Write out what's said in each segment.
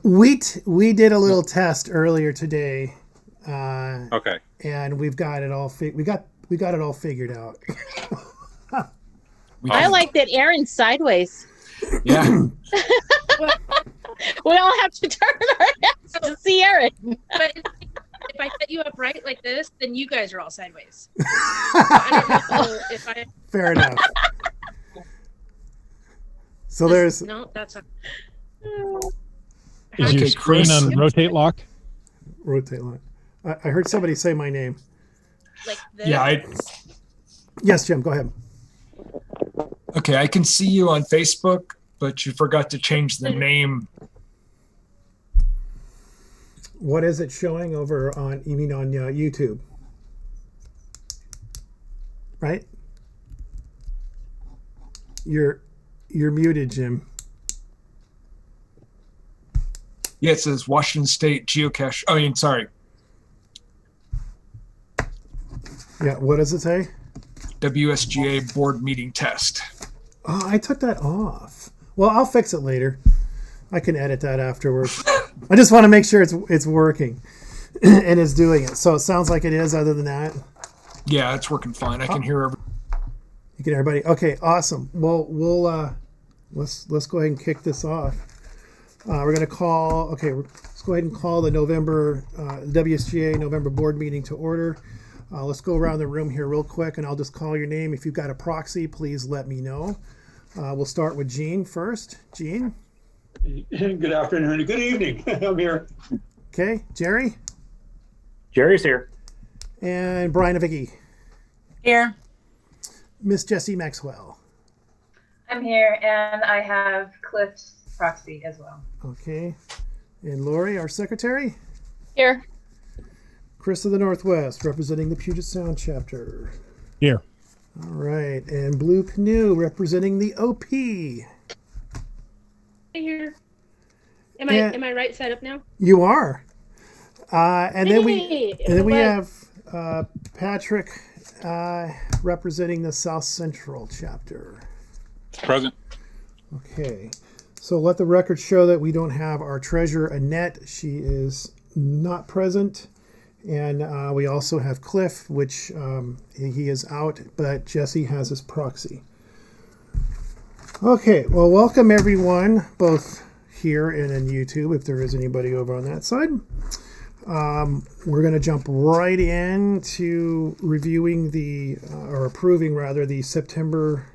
We did a little test earlier today. Okay. And we've got it all we got it all figured out. I like that Aaron's sideways. Yeah. We all have to turn our heads to see Aaron. But if I set you up right like this, then you guys are all sideways. I don't know if I. Fair enough. So there's No, that's not. Is your screen Chris. on rotate lock? rotate line. I heard somebody say my name. Like this. Yeah, Yes, Jim, go ahead. okay, I can see you on Facebook, but you forgot to change the name. What is it showing over on, you mean on YouTube? Right? You're muted, Jim. Yeah, it says Washington State Geocache. I mean, sorry, Yeah, what does it say? WSGA board meeting test. Oh, I took that off. Well, I'll fix it later. I can edit that afterwards. I just want to make sure it's working and it's doing it. So it sounds like it is. Other than that, Yeah, it's working fine. I can hear you can everybody. Okay, awesome. Well, we'll let's go ahead and kick this off. We're gonna call. Okay, let's go ahead and call the November WSGA November board meeting to order. Let's go around the room here real quick, and I'll just call your name. If you've got a proxy, please let me know. We'll start with Gene first. Gene. Good afternoon. Good evening. I'm here. Okay, Jerry. Jerry's here. And Brian and Vicky. Here. Miss Jessie Maxwell. I'm here, and I have Cliff's proxy as well. Okay. And Lori, our secretary. Here. Chris of the Northwest, representing the Puget Sound chapter. Here. All right. And Blue Canoe, representing the OP. Here. Am I right side up now? You are. And then we Hey, have Patrick representing the South Central chapter. Present. Okay. So let the record show that we don't have our treasurer, Annette. She is not present. And we also have Cliff, which he is out, but Jesse has his proxy. Okay, well, welcome everyone, both here and in YouTube, if there is anybody over on that side. We're going to jump right into reviewing or approving rather, the September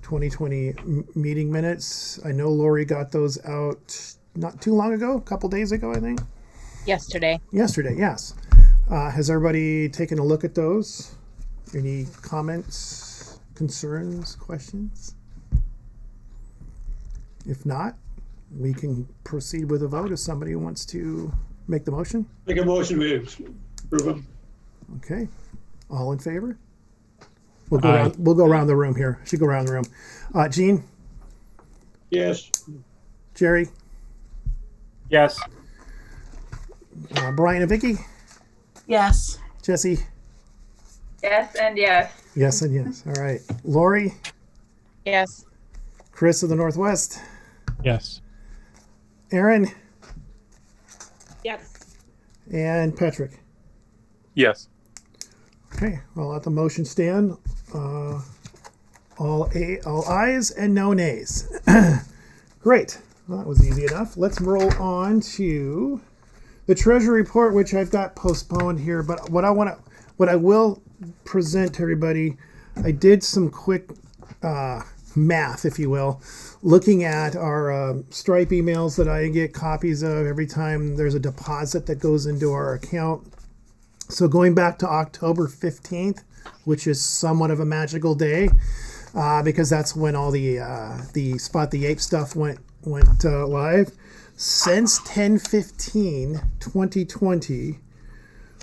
2020 meeting minutes. I know Lori got those out not too long ago, a couple days ago, I think. Yesterday, Yes. Has everybody taken a look at those? Any comments, concerns, questions? If not, we can proceed with a vote if somebody wants to make the motion. Make a motion, we approve them. Okay. All in favor? We'll go around the room here. Should go around the room. Gene? Yes. Jerry? Yes. Brian and Vicky? yes. Jesse? Yes, and yes. Yes and yes. All right. Lori? Yes. Chris of the Northwest? Yes. Aaron? Yes. And Patrick? Yes. Okay, well, let the motion stand. All ayes and no nays. Great. Well, that was easy enough. Let's roll on to the treasury report, which I've got postponed here. But what I will present to everybody, I did some quick math, if you will, looking at our Stripe emails that I get copies of every time there's a deposit that goes into our account. So going back to October 15th, which is somewhat of a magical day, because that's when all the Spot the Ape stuff went live. Since 10/15/2020,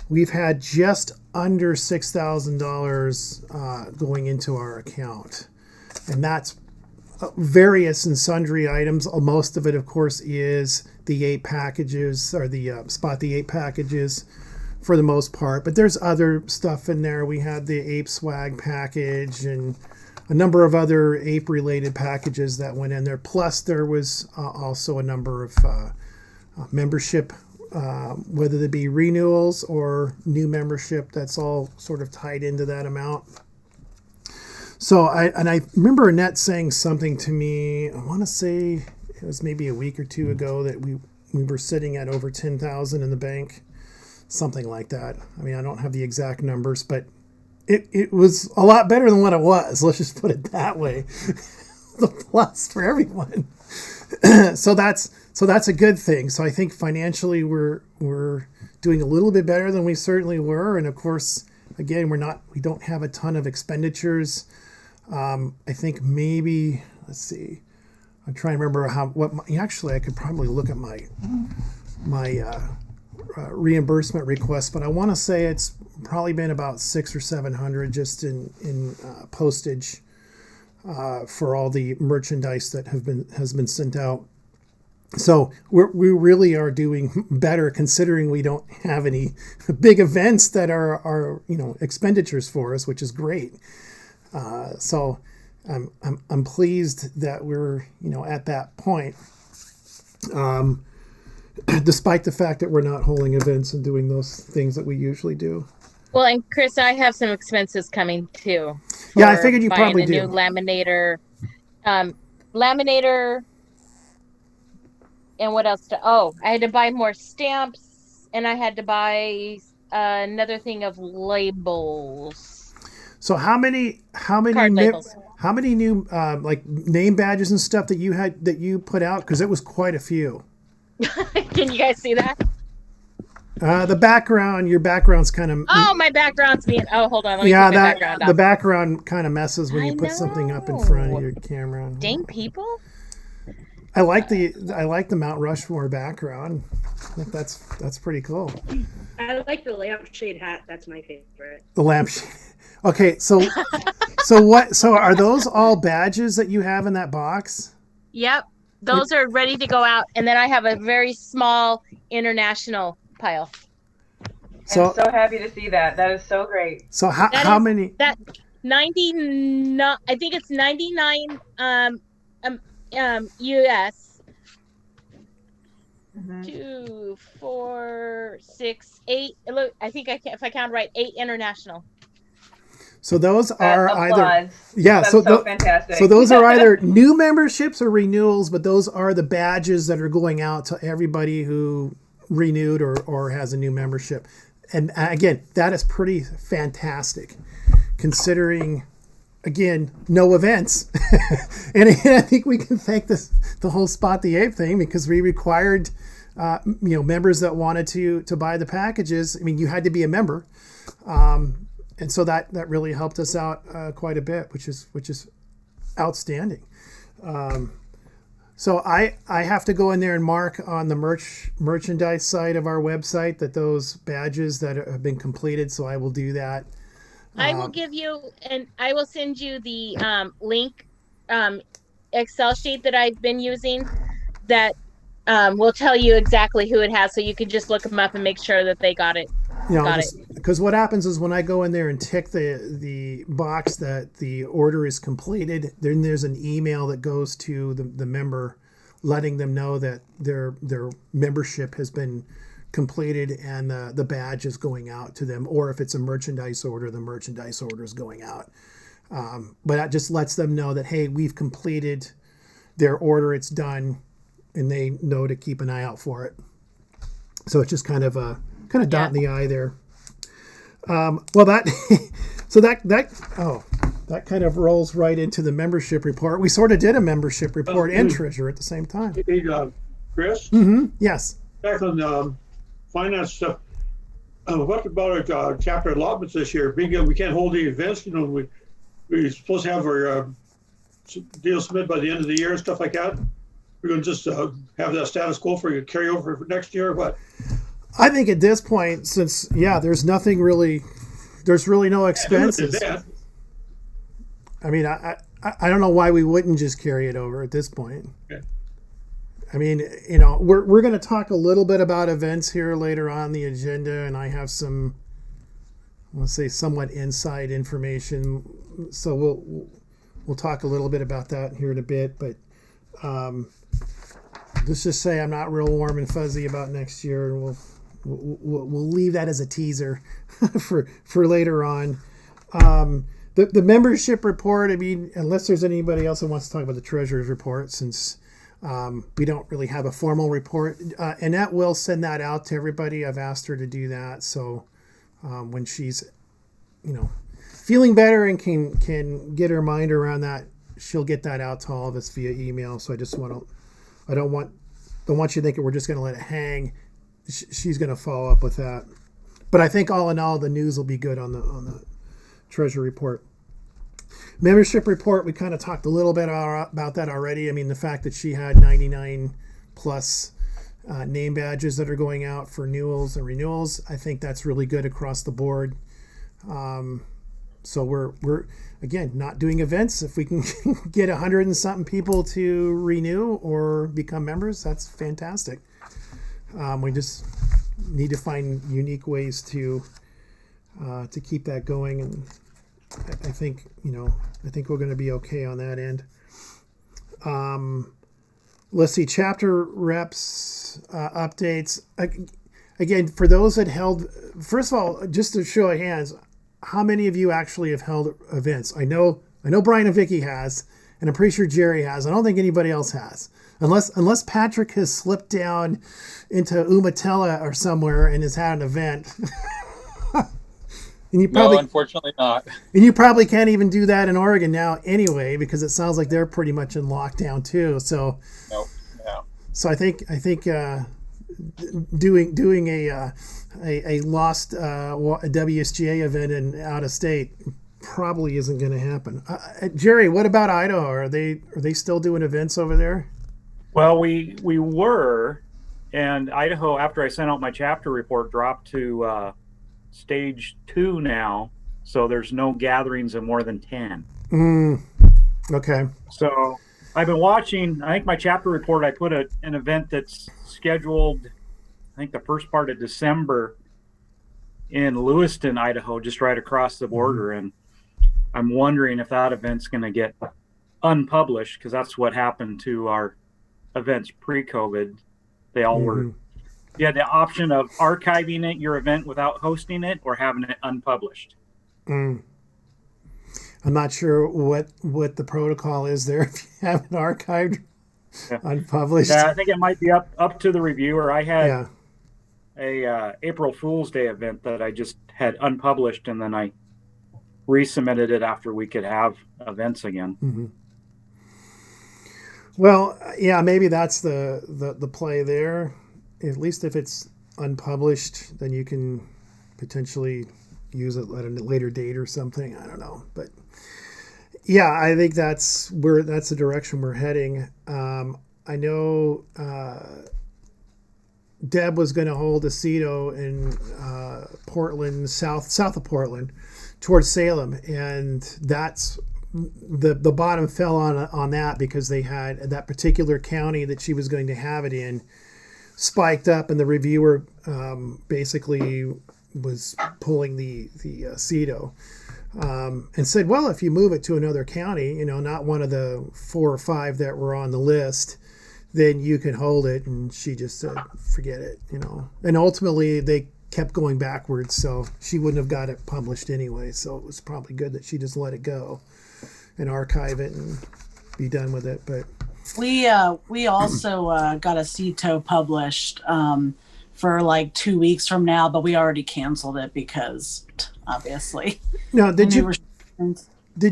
we've had just under $6,000 going into our account, and that's various and sundry items. Most of it, of course, is the ape packages or the Spot the Ape packages, for the most part, but there's other stuff in there. We had the ape swag package and a number of other ape related packages that went in there. Plus there was also a number of membership, whether they be renewals or new membership. That's all sort of tied into that amount. So I remember Annette saying something to me. I want to say it was maybe a week or two ago that we were sitting at over 10,000 in the bank, something like that. I mean, I don't have the exact numbers, but it was a lot better than what it was. Let's just put it that way. The plus for everyone. So that's a good thing. So I think financially we're doing a little bit better than we certainly were, and of course, again, we don't have a ton of expenditures. I think maybe, let's see, I'm trying to remember actually I could probably look at my reimbursement request, but I want to say it's probably been about 600 or 700 just in postage for all the merchandise that has been sent out. So we really are doing better, considering we don't have any big events that are expenditures for us, which is great. So I'm pleased that we're at that point, despite the fact that we're not holding events and doing those things that we usually do. Well, and Chris, I have some expenses coming too. Yeah, I figured you probably a do. New laminator, and what else? I had to buy more stamps, and I had to buy another thing of labels. So how many Card labels. how many new like name badges and stuff that you put out? Because it was quite a few. Can you guys see that? The background, your background's kind of. Oh, my background's being. Oh, hold on. Let me put my background the up. background kind of messes when I you put something up in front of your camera. Dang people. I like the Mount Rushmore background. I think that's pretty cool. I like the lampshade hat. That's my favorite. The lampshade. Okay, so are those all badges that you have in that box? Yep. Those are ready to go out, and then I have a very small international pile. I'm so happy to see that. That is so great. So how many? That 99. I think it's 99. US. 2, 4, 6, 8. Look, I think if I count right, 8 international. So those are either That's so fantastic. So those are either new memberships or renewals, but those are the badges that are going out to everybody who renewed or has a new membership. And again, that is pretty fantastic, considering, again, no events. And I think we can thank the whole Spot the Ape thing, because we required members that wanted to buy the packages. I mean, you had to be a member. And so that really helped us out quite a bit, which is outstanding. So I have to go in there and mark on the merchandise side of our website that those badges that have been completed. So I will do that. I will give you, and I will send you the link Excel sheet that I've been using that will tell you exactly who it has, so you can just look them up and make sure that they got it. Because what happens is when I go in there and tick the box that the order is completed, then there's an email that goes to the member, letting them know that their membership has been completed and the badge is going out to them. Or if it's a merchandise order, the merchandise order is going out. But that just lets them know that, hey, we've completed their order, it's done, and they know to keep an eye out for it. So it's just kind of dot in the eye there. That kind of rolls right into the membership report. We sort of did a membership report and treasure at the same time. Hey, Chris? Mm-hmm. Yes. Back on finance stuff, what about our chapter allotments this year? Being we can't hold the events, we're supposed to have our deal submitted by the end of the year and stuff like that. We're going to just have that status quo for carry over for next year or what? I think at this point, since there's really no expenses. I mean, I don't know why we wouldn't just carry it over at this point. Okay. I mean, we're going to talk a little bit about events here later on the agenda, and I have some, let's say, somewhat inside information. So we'll talk a little bit about that here in a bit. But let's just say I'm not real warm and fuzzy about next year, and we'll leave that as a teaser for later on. The membership report, I mean, unless there's anybody else who wants to talk about the treasurer's report, since we don't really have a formal report. Annette will send that out to everybody. I've asked her to do that. So when she's, feeling better and can get her mind around that, she'll get that out to all of us via email. So I don't want you thinking we're just going to let it hang. She's going to follow up with that. But I think all in all, the news will be good on the treasury report. Membership report, we kind of talked a little bit about that already. I mean, the fact that she had 99 plus name badges that are going out for renewals and renewals, I think that's really good across the board. So we're again not doing events. If we can get 100 and something people to renew or become members, that's fantastic. We just need to find unique ways to keep that going, and I think we're going to be okay on that end. Let's see, chapter reps updates. Again, for those that held, first of all, just to show of hands, how many of you actually have held events? I know Brian and Vicky has, and I'm pretty sure Jerry has. I don't think anybody else has, unless Patrick has slipped down into Umatilla or somewhere and has had an event. And No, unfortunately not. And you probably can't even do that in Oregon now anyway, because it sounds like they're pretty much in lockdown too. So, Nope. No. So I think doing a lost WSGA event in out of state probably isn't going to happen. Jerry, what about Idaho? Are they still doing events over there? Well, we were, and Idaho, after I sent out my chapter report, dropped to stage 2 now, so there's no gatherings of more than 10. Okay. So I've been watching. I think my chapter report, I put an event that's scheduled, I think the first part of December in Lewiston, Idaho, just right across the border. And I'm wondering if that event's going to get unpublished, because that's what happened to our events pre-COVID. They all were. You had the option of archiving your event without hosting it, or having it unpublished. I'm not sure what the protocol is there if you have it archived, unpublished. Yeah, I think it might be up to the reviewer. I had a April Fool's Day event that I just had unpublished, and then I resubmitted it after we could have events again. Well, yeah, maybe that's the play there. At least if it's unpublished, then you can potentially use it at a later date or something. I don't know, but yeah, I think that's the direction we're heading. I know Deb was going to hold a CETO in Portland, south of Portland, towards Salem, and that's the bottom fell on that, because they had that particular county that she was going to have it in spiked up, and the reviewer basically was pulling the CETO and said, well, if you move it to another county, not one of the 4 or 5 that were on the list, then you can hold it. And she just said, forget it, and ultimately they kept going backwards, so she wouldn't have got it published anyway. So it was probably good that she just let it go and archive it and be done with it. But we also got a CETO published for like 2 weeks from now, but we already canceled it because obviously. No, did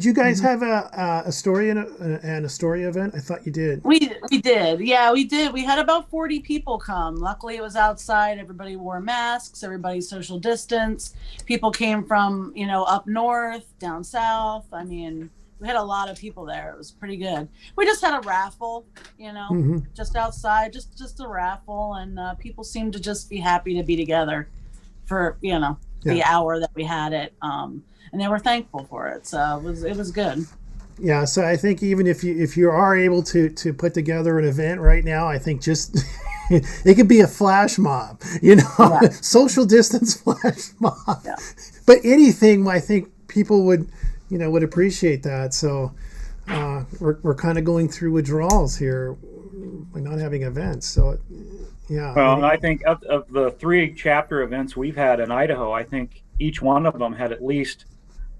you guys have a story and a story event? I thought you did. We did. Yeah, we did. We had about 40 people come. Luckily, it was outside. Everybody wore masks. Everybody social distance. People came from up north, down south. I mean, we had a lot of people there. It was pretty good. We just had a raffle, just outside, just a raffle, and people seemed to just be happy to be together for the hour that we had it. And they were thankful for it, so it was good. Yeah, so I think even if you are able to put together an event right now, I think just it could be a flash mob, social distance flash mob. Yeah. But anything, I think people would appreciate that. So we're kind of going through withdrawals here. not having events. So, yeah. Well, I think of the 3 chapter events we've had in Idaho, I think each one of them had at least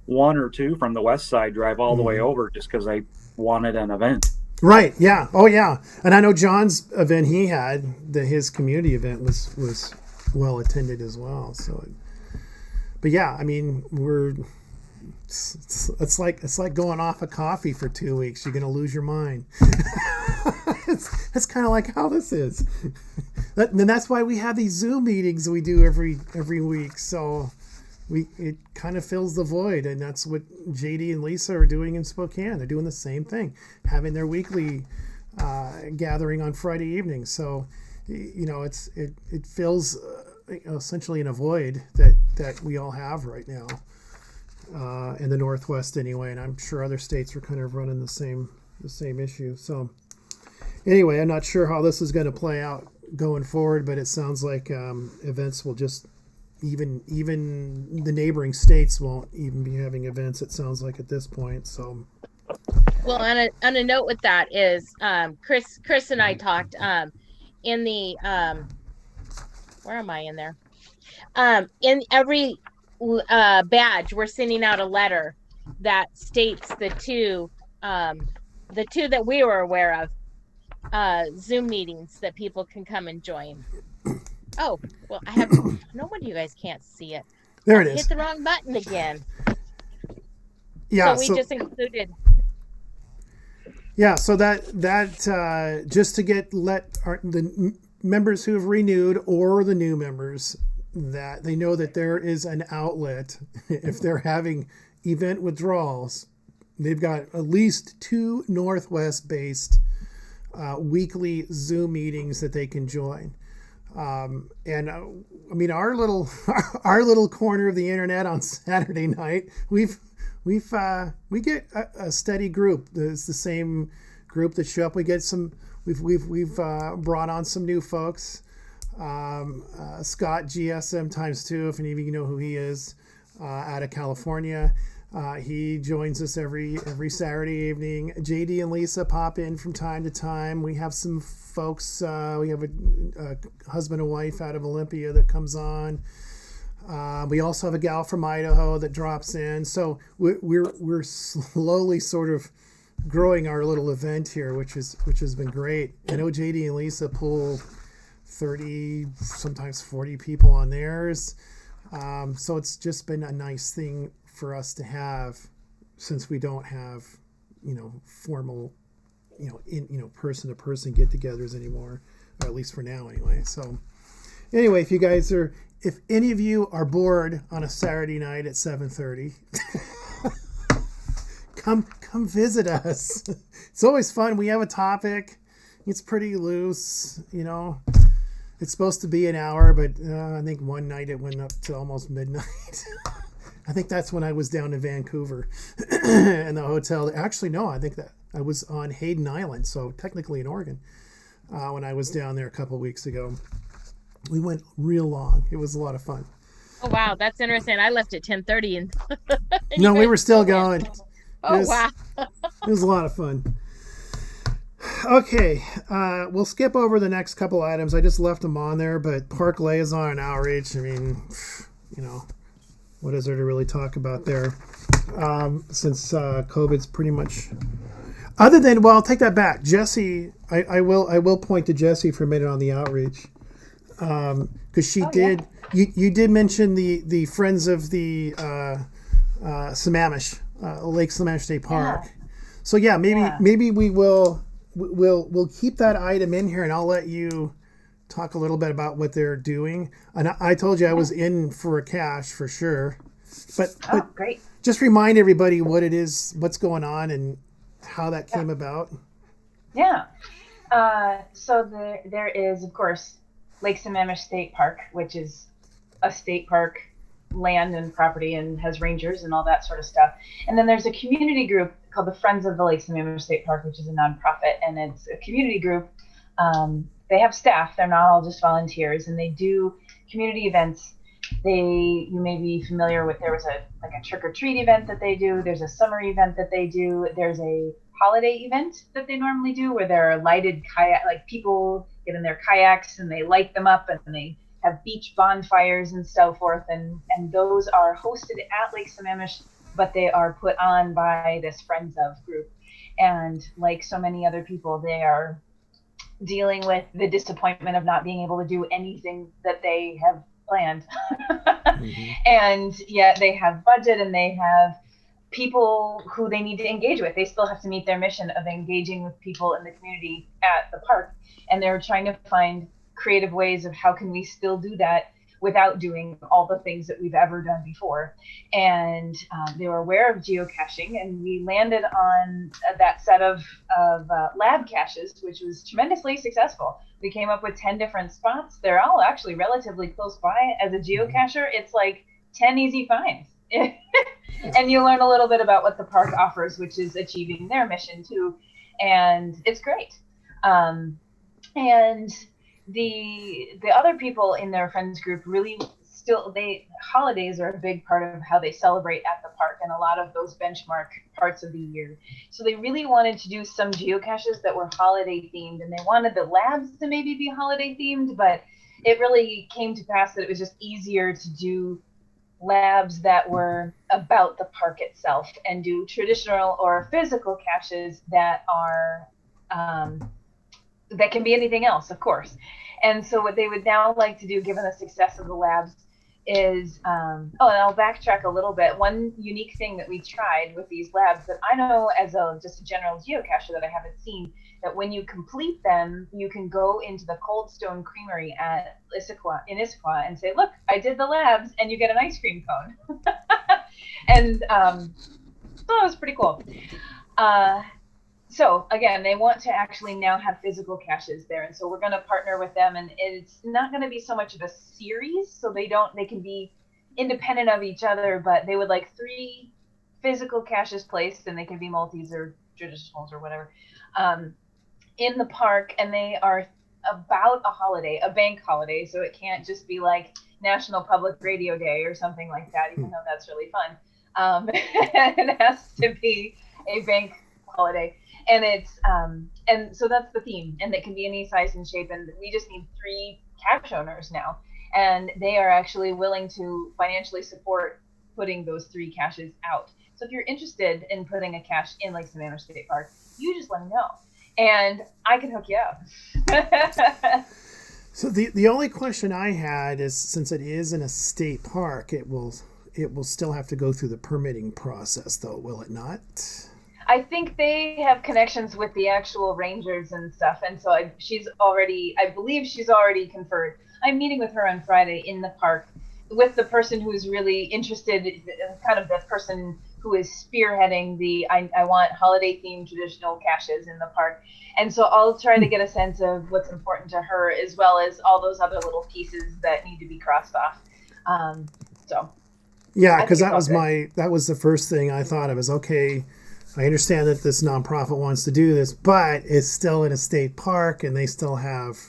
1 or 2 from the west side drive all the way over just because they wanted an event. Right. Yeah. Oh, yeah. And I know John's event he had, his community event was well attended as well. So, but yeah, I mean, it's like going off a coffee for 2 weeks. You're going to lose your mind. It's kind of like how this is. And that's why we have these Zoom meetings we do every week. So it kind of fills the void, and that's what JD and Lisa are doing in Spokane. They're doing the same thing, having their weekly gathering on Friday evenings. So, it fills essentially in a void that we all have right now in the Northwest anyway, and I'm sure other states are kind of running the same issue. So anyway, I'm not sure how this is going to play out going forward, but it sounds like events will just even the neighboring states won't even be having events, it sounds like, at this point. So, well, on a note with that is Chris and I talked in the where am I in there? In every badge, we're sending out a letter that states the two that we were aware of Zoom meetings that people can come and join. Oh, well, I have no wonder you guys can't see it. There it is. Hit the wrong button again. Yeah, so we just included. Yeah, so that just to let the members who have renewed or the new members that they know that there is an outlet if they're having event withdrawals. They've got at least 2 Northwest-based weekly Zoom meetings that they can join. I mean, our little corner of the internet on Saturday night, we get a steady group. It's the same group that show up. We get we've brought on some new folks. Scott GSM times 2, if any of you know who he is, out of California. He joins us every Saturday evening. JD and Lisa pop in from time to time. We have some folks. We have a husband and wife out of Olympia that comes on. We also have a gal from Idaho that drops in. So we're slowly sort of growing our little event here, which has been great. I know JD and Lisa pull 30, sometimes 40 people on theirs. So it's just been a nice thing for us to have, since we don't have, formal, person to person get-togethers anymore, or at least for now anyway. So anyway, if any of you are bored on a Saturday night at 7:30, come visit us. It's always fun. We have a topic. It's pretty loose, It's supposed to be an hour, but I think one night it went up to almost midnight. I think that's when I was down in Vancouver in the hotel. Actually, no, I think that I was on Hayden Island, so technically in Oregon, when I was down there a couple of weeks ago. We went real long. It was a lot of fun. Oh, wow. That's interesting. I left at 10:30. And no, we were still going. Oh, wow. It was a lot of fun. Okay, we'll skip over the next couple items. I just left them on there, but Park Liaison and Outreach, I mean, what is there to really talk about there? Since COVID's pretty much, other than, well, I'll take that back. Jesse, I will point to Jesse for a minute on the outreach, because she did. Yeah. You did mention the Friends of the Sammamish, Lake Sammamish State Park. Yeah. So yeah, maybe we'll keep that item in here, and I'll let you talk a little bit about what they're doing. And I told you I was in for a cache for sure, but great. Just remind everybody what it is, what's going on, and how that came about. Yeah. So there is, of course, Lake Sammamish State Park, which is a state park, land and property, and has rangers and all that sort of stuff. And then there's a community group called the Friends of the Lake Sammamish State Park, which is a nonprofit, and it's a community group. They have staff. They're not all just volunteers, and they do community events. You may be familiar with, there was a trick or treat event that they do. There's a summer event that they do. There's a holiday event that they normally do, where there are lighted kayak, like people get in their kayaks and they light them up and they have beach bonfires and so forth. And those are hosted at Lake Sammamish, but they are put on by this Friends of group. And like so many other people, they are dealing with the disappointment of not being able to do anything that they have planned. And yet they have budget and they have people who they need to engage with. They still have to meet their mission of engaging with people in the community at the park. And they're trying to find creative ways of how can we still do that without doing all the things that we've ever done before. And they were aware of geocaching, and we landed on that set of lab caches, which was tremendously successful. We came up with 10 different spots. They're all actually relatively close by. As a geocacher, it's like 10 easy finds. And you learn a little bit about what the park offers, which is achieving their mission too. And it's great. And the other people in their friends group really holidays are a big part of how they celebrate at the park and a lot of those benchmark parts of the year. So they really wanted to do some geocaches that were holiday themed, and they wanted the labs to maybe be holiday themed, but it really came to pass that it was just easier to do labs that were about the park itself and do traditional or physical caches that are that can be anything else, of course. And so what they would now like to do, given the success of the labs, is, and I'll backtrack a little bit. One unique thing that we tried with these labs that I know as just a general geocacher that I haven't seen, that when you complete them, you can go into the Cold Stone Creamery at Issaquah and say, look, I did the labs, and you get an ice cream cone. And so it was pretty cool. So again, they want to actually now have physical caches there. And so we're going to partner with them, and it's not going to be so much of a series. So they can be independent of each other, but they would like 3 physical caches placed, and they can be multis or traditionals or whatever, in the park. And they are about a holiday, a bank holiday. So it can't just be like National Public Radio Day or something like that, even though that's really fun. It has to be a bank holiday. And it's and so that's the theme, and it can be any size and shape, and we just need 3 cache owners now, and they are actually willing to financially support putting those 3 caches out. So if you're interested in putting a cache in Lake Sammamish State Park, you just let me know and I can hook you up. So the only question I had is, since it is in a state park, it will still have to go through the permitting process, though, will it not? I think they have connections with the actual rangers and stuff, and so I believe she's already conferred. I'm meeting with her on Friday in the park with the person who's really interested, kind of the person who is spearheading the I want holiday themed traditional caches in the park. And so I'll try to get a sense of what's important to her, as well as all those other little pieces that need to be crossed off. Yeah, because that was the first thing I thought of, is, okay, I understand that this nonprofit wants to do this, but it's still in a state park and they still have,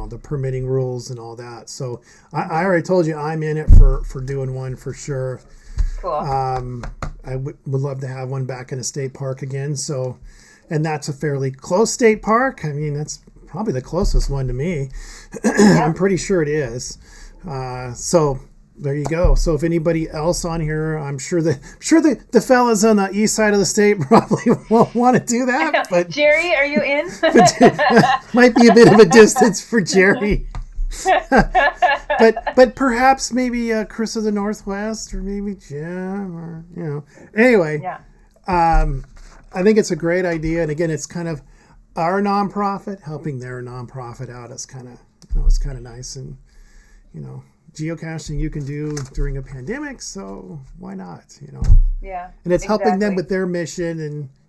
the permitting rules and all that. So I already told you I'm in it for doing one for sure. Cool. I would love to have one back in a state park again. So, and that's a fairly close state park. I mean, that's probably the closest one to me. I'm pretty sure it is. So there you go. So if anybody else on here, I'm sure the fellas on the east side of the state probably won't want to do that. But Jerry, are you in? Might be a bit of a distance for Jerry. but perhaps maybe Chris of the Northwest, or maybe Jim, or Anyway, yeah. I think it's a great idea, and again, it's kind of our nonprofit helping their nonprofit out. It's kind of nice, and geocaching you can do during a pandemic, so why not? Yeah. And it's helping them with their mission,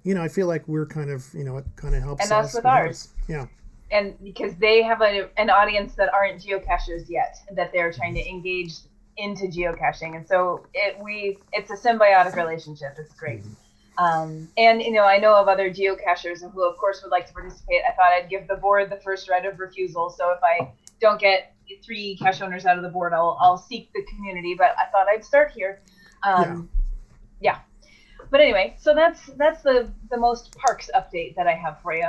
and I feel like we're kind of it kind of helps. And that's us with ours. Yeah. And because they have an audience that aren't geocachers yet, that they're trying to engage into geocaching, and so it's a symbiotic relationship. It's great. And I know of other geocachers who, of course, would like to participate. I thought I'd give the board the first right of refusal. So if I don't get 3 cache owners out of the board, I'll seek the community. But I thought I'd start here. Yeah. But anyway, so that's the most parks update that I have for you.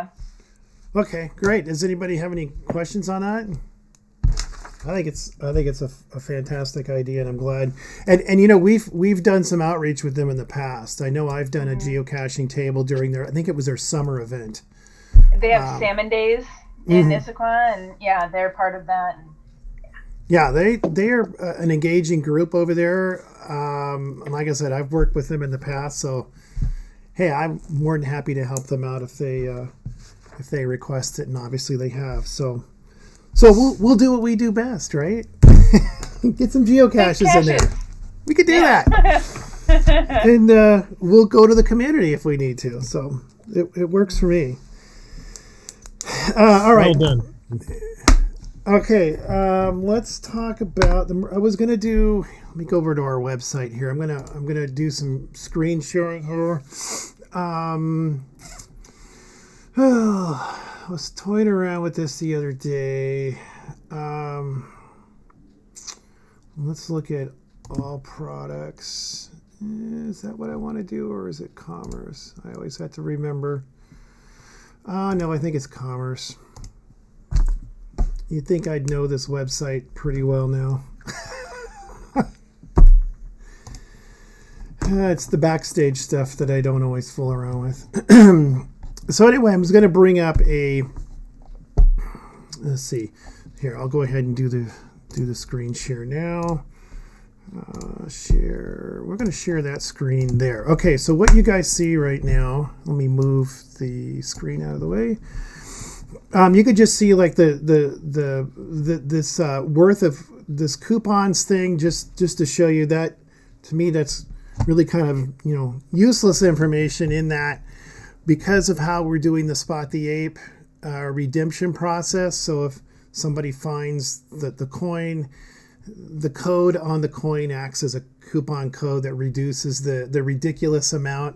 Okay, great. Does anybody have any questions on that? I think it's a fantastic idea, and I'm glad. And you know, we've done some outreach with them in the past. I know I've done a geocaching table during I think it was their summer event. They have Salmon Days in Issaquah, and yeah, they're part of that. Yeah, they are an engaging group over there. And like I said, I've worked with them in the past, so hey, I'm more than happy to help them out if they request it, and obviously they have. So we'll do what we do best, right? Get some geocaches in there. We could do that, and we'll go to the community if we need to. So it works for me. All right. Well done. Okay, let's talk about I was gonna do. Let me go over to our website here. I'm gonna do some screen sharing here. I was toying around with this the other day. Let's look at all products. Is that what I want to do, or is it commerce? I always have to remember. No, I think it's commerce. You'd think I'd know this website pretty well now. It's the backstage stuff that I don't always fool around with. So anyway, I was going to bring up let's see. Here, I'll go ahead and do the screen share now. Share. We're going to share that screen there. Okay, so what you guys see right now, let me move the screen out of the way. You could just see like this worth of this coupons thing, just to show you that. To me, that's really kind of useless information in that, because of how we're doing the Spot the Ape redemption process. So if somebody finds the coin, the code on the coin acts as a coupon code that reduces the ridiculous amount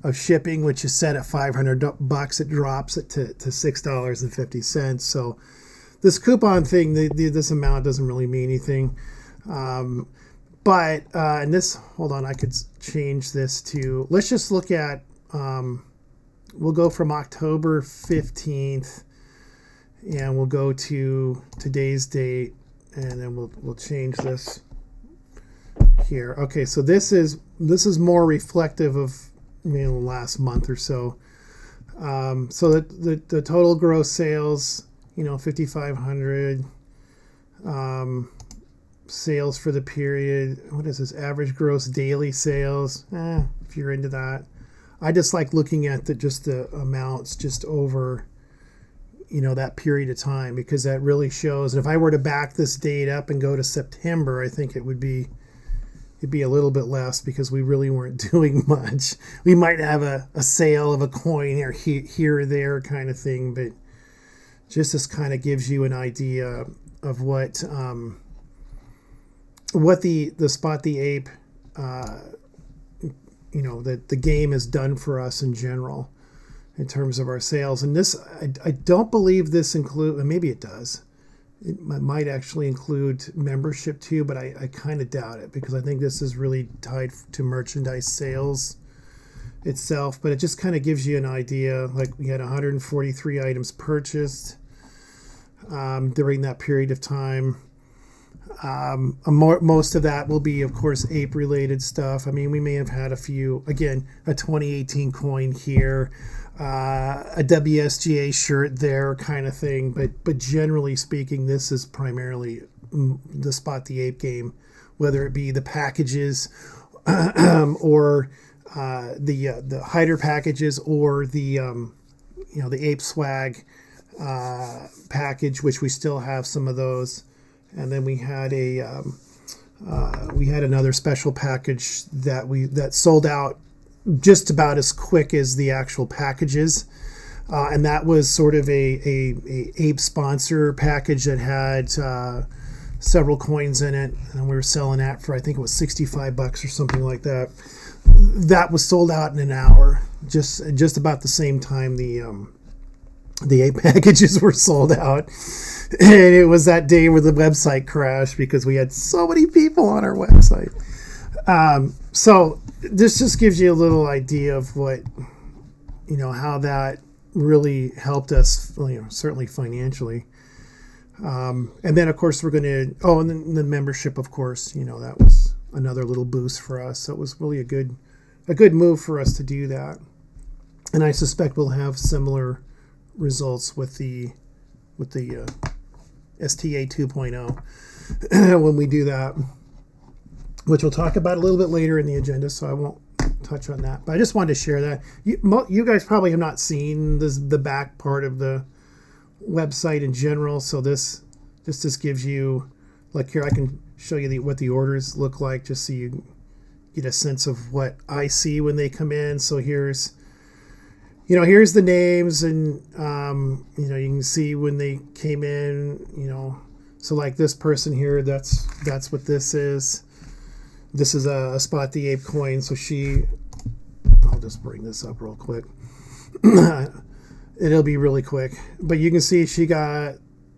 of shipping, which is set at $500. It drops it to $6.50. So this coupon thing, this amount doesn't really mean anything. But and this, hold on, I could change this to, let's just look at, we'll go from October 15th, and we'll go to today's date, and then we'll change this here. Okay, so this is more reflective of last month or so. So the total gross sales, 5,500. Sales for the period. What is this? Average gross daily sales. If you're into that. I just like looking at the amounts just over, that period of time, because that really shows. And if I were to back this date up and go to September, I think it'd be a little bit less, because we really weren't doing much. We might have a sale of a coin or here or there kind of thing, but just this kind of gives you an idea of what the Spot the Ape, the game has done for us in general in terms of our sales. And this, I don't believe this include, maybe it does. It might actually include membership too, but I kind of doubt it, because I think this is really tied to merchandise sales itself. But it just kind of gives you an idea. Like, we had 143 items purchased during that period of time. Most of that will be, of course, ape related stuff. I mean, we may have had a few, again, a 2018 coin here, a WSGA shirt there kind of thing. But generally speaking, this is primarily the Spot the Ape game, whether it be the packages or the hider packages, or the ape swag package, which we still have some of those. And then we had another special package that sold out just about as quick as the actual packages, and that was sort of a ape sponsor package that had several coins in it, and we were selling that for, I think it was $65 or something like that. That was sold out in an hour, just about the same time the ape packages were sold out. And it was that day where the website crashed, because we had so many people on our website. So this just gives you a little idea of what, how that really helped us, certainly financially. And then, of course, we're going to, and then the membership, of course, that was another little boost for us. So it was really a good move for us to do that. And I suspect we'll have similar results with the STA 2.0 when we do that, which we'll talk about a little bit later in the agenda, so I won't touch on that. But I just wanted to share that. You guys probably have not seen the back part of the website in general, so this just gives you, like, here I can show you what the orders look like, just so you get a sense of what I see when they come in. So here's the names, and you can see when they came in. So like this person here, that's what this is. This is a Spot the Ape coin. So I'll just bring this up real quick. It'll be really quick, but you can see she got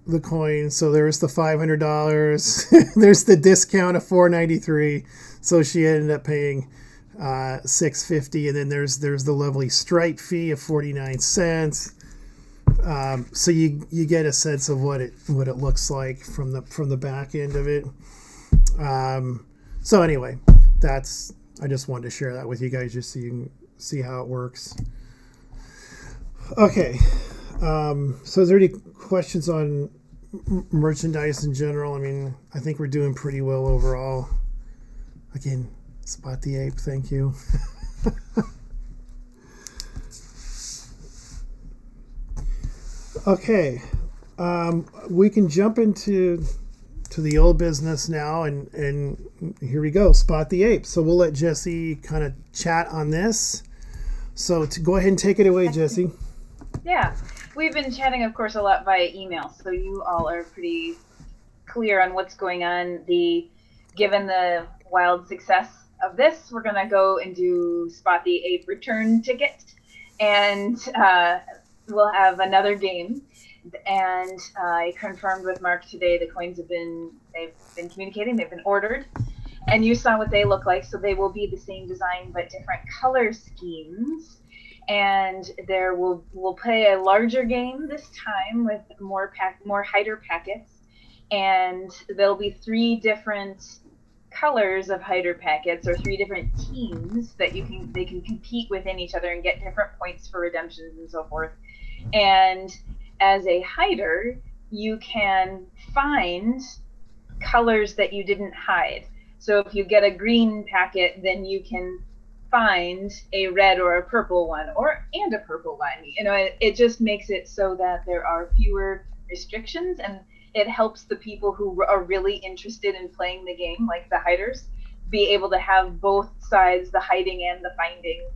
the coin. So there's the $500. There's the discount of $493. So she ended up paying $6.50, and then there's the lovely stripe fee of 49 cents. So you get a sense of what it looks like from the back end of it. So anyway, I just wanted to share that with you guys, just so you can see how it works. Okay. So is there any questions on merchandise in general? I mean, I think we're doing pretty well overall. Again, Spot the Ape, thank you. Okay. We can jump into the old business now, and here we go, Spot the Ape. So we'll let Jesse kind of chat on this. So to go ahead and take it away, Jesse. Yeah, we've been chatting, of course, a lot via email, so you all are pretty clear on what's going on. Given the wild success of this, we're gonna go and do Spot the Ape return ticket, and we'll have another game. And I confirmed with Mark today the coins they've been communicating, they've been ordered, and you saw what they look like. So they will be the same design but different color schemes. And we'll play a larger game this time with more hider packets, and there'll be 3 different colors of hider packets, or 3 different teams that they can compete within each other and get different points for redemptions and so forth. And as a hider, you can find colors that you didn't hide. So if you get a green packet, then you can find a red or a purple one, and a purple one. It just makes it so that there are fewer restrictions, and it helps the people who are really interested in playing the game, like the hiders, be able to have both sides, the hiding and the finding,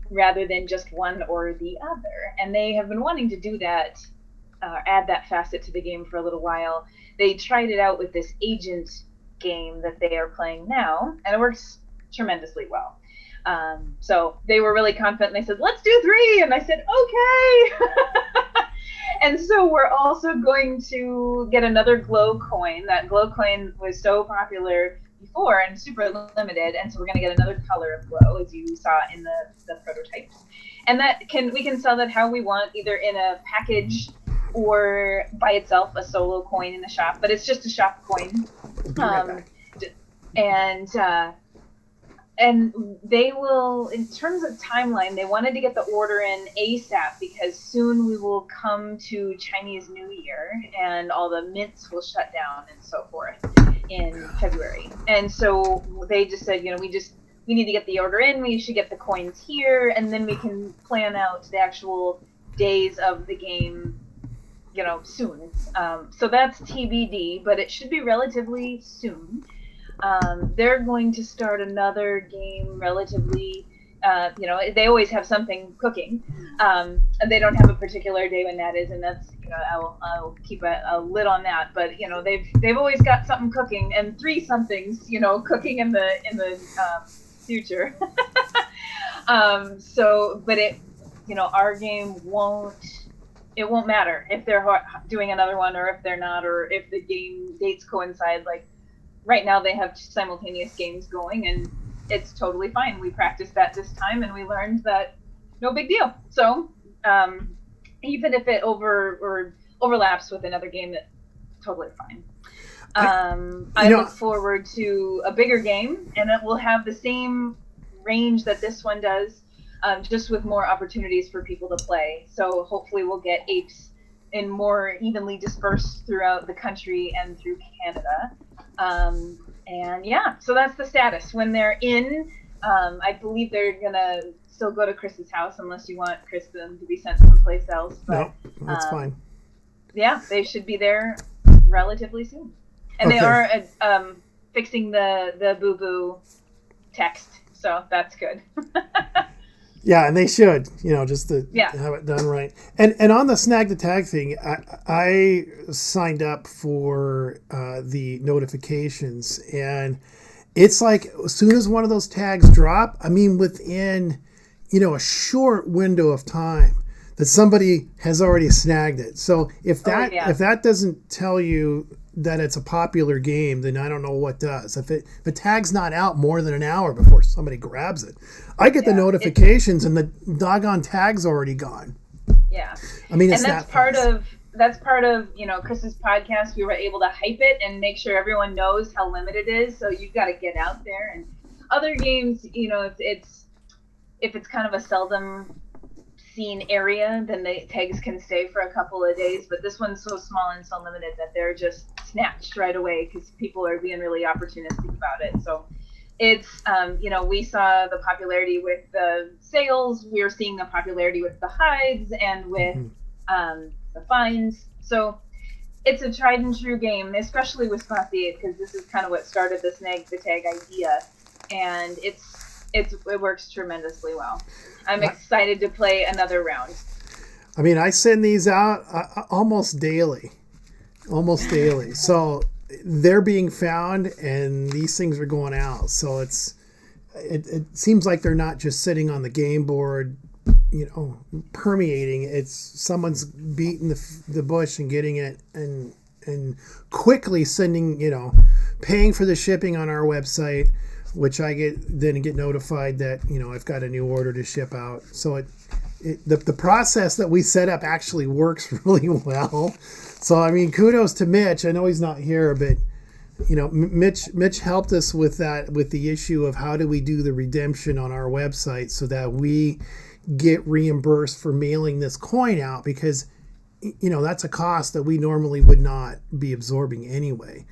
rather than just one or the other. And they have been wanting to do that, add that facet to the game for a little while. They tried it out with this agent game that they are playing now, and it works tremendously well. So they were really confident, and they said, let's do 3, and I said, okay. And so we're also going to get another glow coin. That glow coin was so popular before and super limited, and so we're going to get another color of glow, as you saw in the prototypes. And we can sell that how we want, either in a package or by itself, a solo coin in the shop, but it's just a shop coin. And they will, in terms of timeline, they wanted to get the order in ASAP, because soon we will come to Chinese New Year and all the mints will shut down and so forth in February. And so they just said, we need to get the order in, we should get the coins here, and then we can plan out the actual days of the game, soon. So that's TBD, but it should be relatively soon. They're going to start another game relatively, they always have something cooking, and they don't have a particular day when that is, and that's, I'll keep a lid on that, but they've always got something cooking, and 3 somethings, cooking in the future. But our game won't matter if they're doing another one or if they're not, or if the game dates coincide. Like right now they have simultaneous games going, and it's totally fine. We practiced that this time, and we learned that no big deal. So even if it overlaps with another game, that's totally fine. I look forward to a bigger game, and it will have the same range that this one does, just with more opportunities for people to play. So hopefully we'll get apes in more evenly dispersed throughout the country and through Canada. And yeah, so that's the status. When they're in, I believe they're gonna still go to Chris's house unless you want Kristen to be sent someplace else. But, no, that's fine. Yeah, they should be there relatively soon. And they are fixing the boo-boo text, so that's good. Yeah, and they should, just to have it done right. And on the Snag the Tag thing, I signed up for the notifications, and it's like as soon as one of those tags drop, I mean within, a short window of time that somebody has already snagged it. So if that doesn't tell you that it's a popular game, then I don't know what does. If the tag's not out more than an hour before somebody grabs it, I get the notifications and the doggone tag's already gone. Yeah. I mean, and that's part of Chris's podcast. We were able to hype it and make sure everyone knows how limited it is. So you've got to get out there. And other games, if it's kind of a seldom seen area, then the tags can stay for a couple of days. But this one's so small and so limited that they're just snatched right away because people are being really opportunistic about it. So it's we saw the popularity with the sales, we're seeing the popularity with the hides and with the fines. So it's a tried and true game, especially with Spot the Ape, because this is kind of what started the Snag the Tag idea, and it works tremendously well. I'm excited to play another round. I mean, I send these out almost daily. So they're being found, and these things are going out. So it seems like they're not just sitting on the game board, permeating. It's someone's beating the bush and getting it and quickly sending, paying for the shipping on our website, which I get notified that, I've got a new order to ship out. So the process that we set up actually works really well. So, I mean, kudos to Mitch. I know he's not here, but, Mitch helped us with that, with the issue of how do we do the redemption on our website so that we get reimbursed for mailing this coin out, because, that's a cost that we normally would not be absorbing anyway.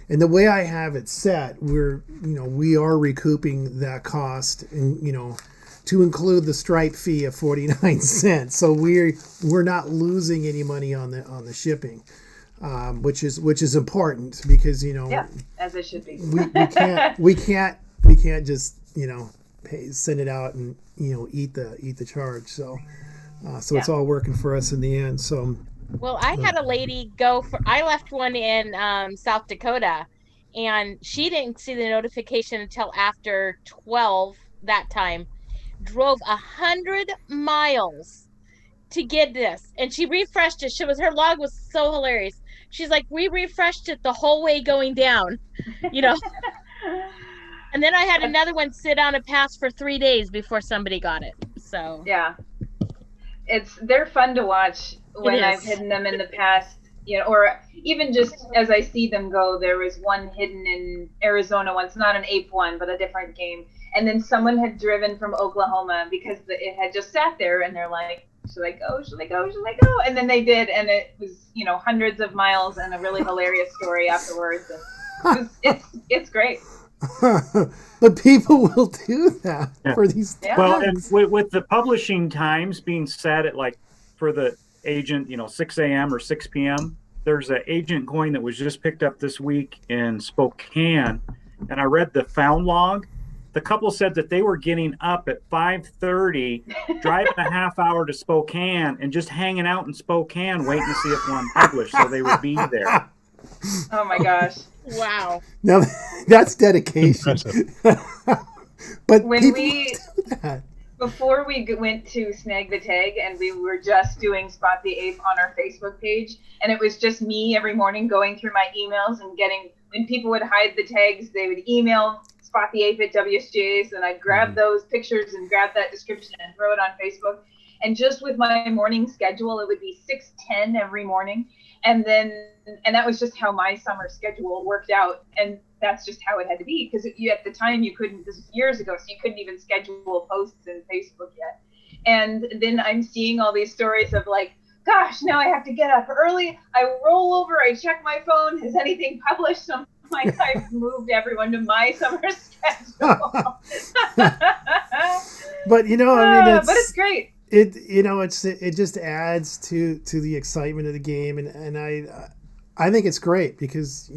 And the way I have it set, we are recouping that cost, and to include the stripe fee of 49 cents. So we're not losing any money on the shipping, which is important, because as it should be. we can't just send it out and eat the charge. So it's all working for us in the end. So. Well, I had a lady I left one in South Dakota, and she didn't see the notification until after 12 that time. Drove 100 miles to get this, and she refreshed it. Her log was so hilarious. She's like, we refreshed it the whole way going down, And then I had another one sit on a pass for 3 days before somebody got it. So yeah, they're fun to watch. When I've hidden them in the past, or even just as I see them go. There was one hidden in Arizona once, not an ape one, but a different game. And then someone had driven from Oklahoma because it had just sat there, and they're like, should I go? Should I go? Should I go? And then they did, and it was, hundreds of miles and a really hilarious story afterwards. And it's great. But people will do that for these tags. Well, and with the publishing times being set at for the agent, 6 a.m. or 6 p.m. There's an agent coin that was just picked up this week in Spokane, and I read the found log. The couple said that they were getting up at 5:30, driving a half hour to Spokane, and just hanging out in Spokane waiting to see if one published, so they would be there. Oh my gosh! Wow. Now that's dedication. But when before we went to Snag the Tag, and we were just doing Spot the Ape on our Facebook page, and it was just me every morning going through my emails and when people would hide the tags, they would email spot the ape at WSGAs, and I'd grab those pictures and grab that description and throw it on Facebook. And just with my morning schedule, it would be 6:10 every morning. And that was just how my summer schedule worked out. And that's just how it had to be, because at the time you couldn't, this was years ago, so you couldn't even schedule posts in Facebook yet. And then I'm seeing all these stories of like, gosh, now I have to get up early. I roll over, I check my phone. Has anything published? I'm like, I've moved everyone to my summer schedule. But I mean, but it's great. It just adds to the excitement of the game, and I think it's great because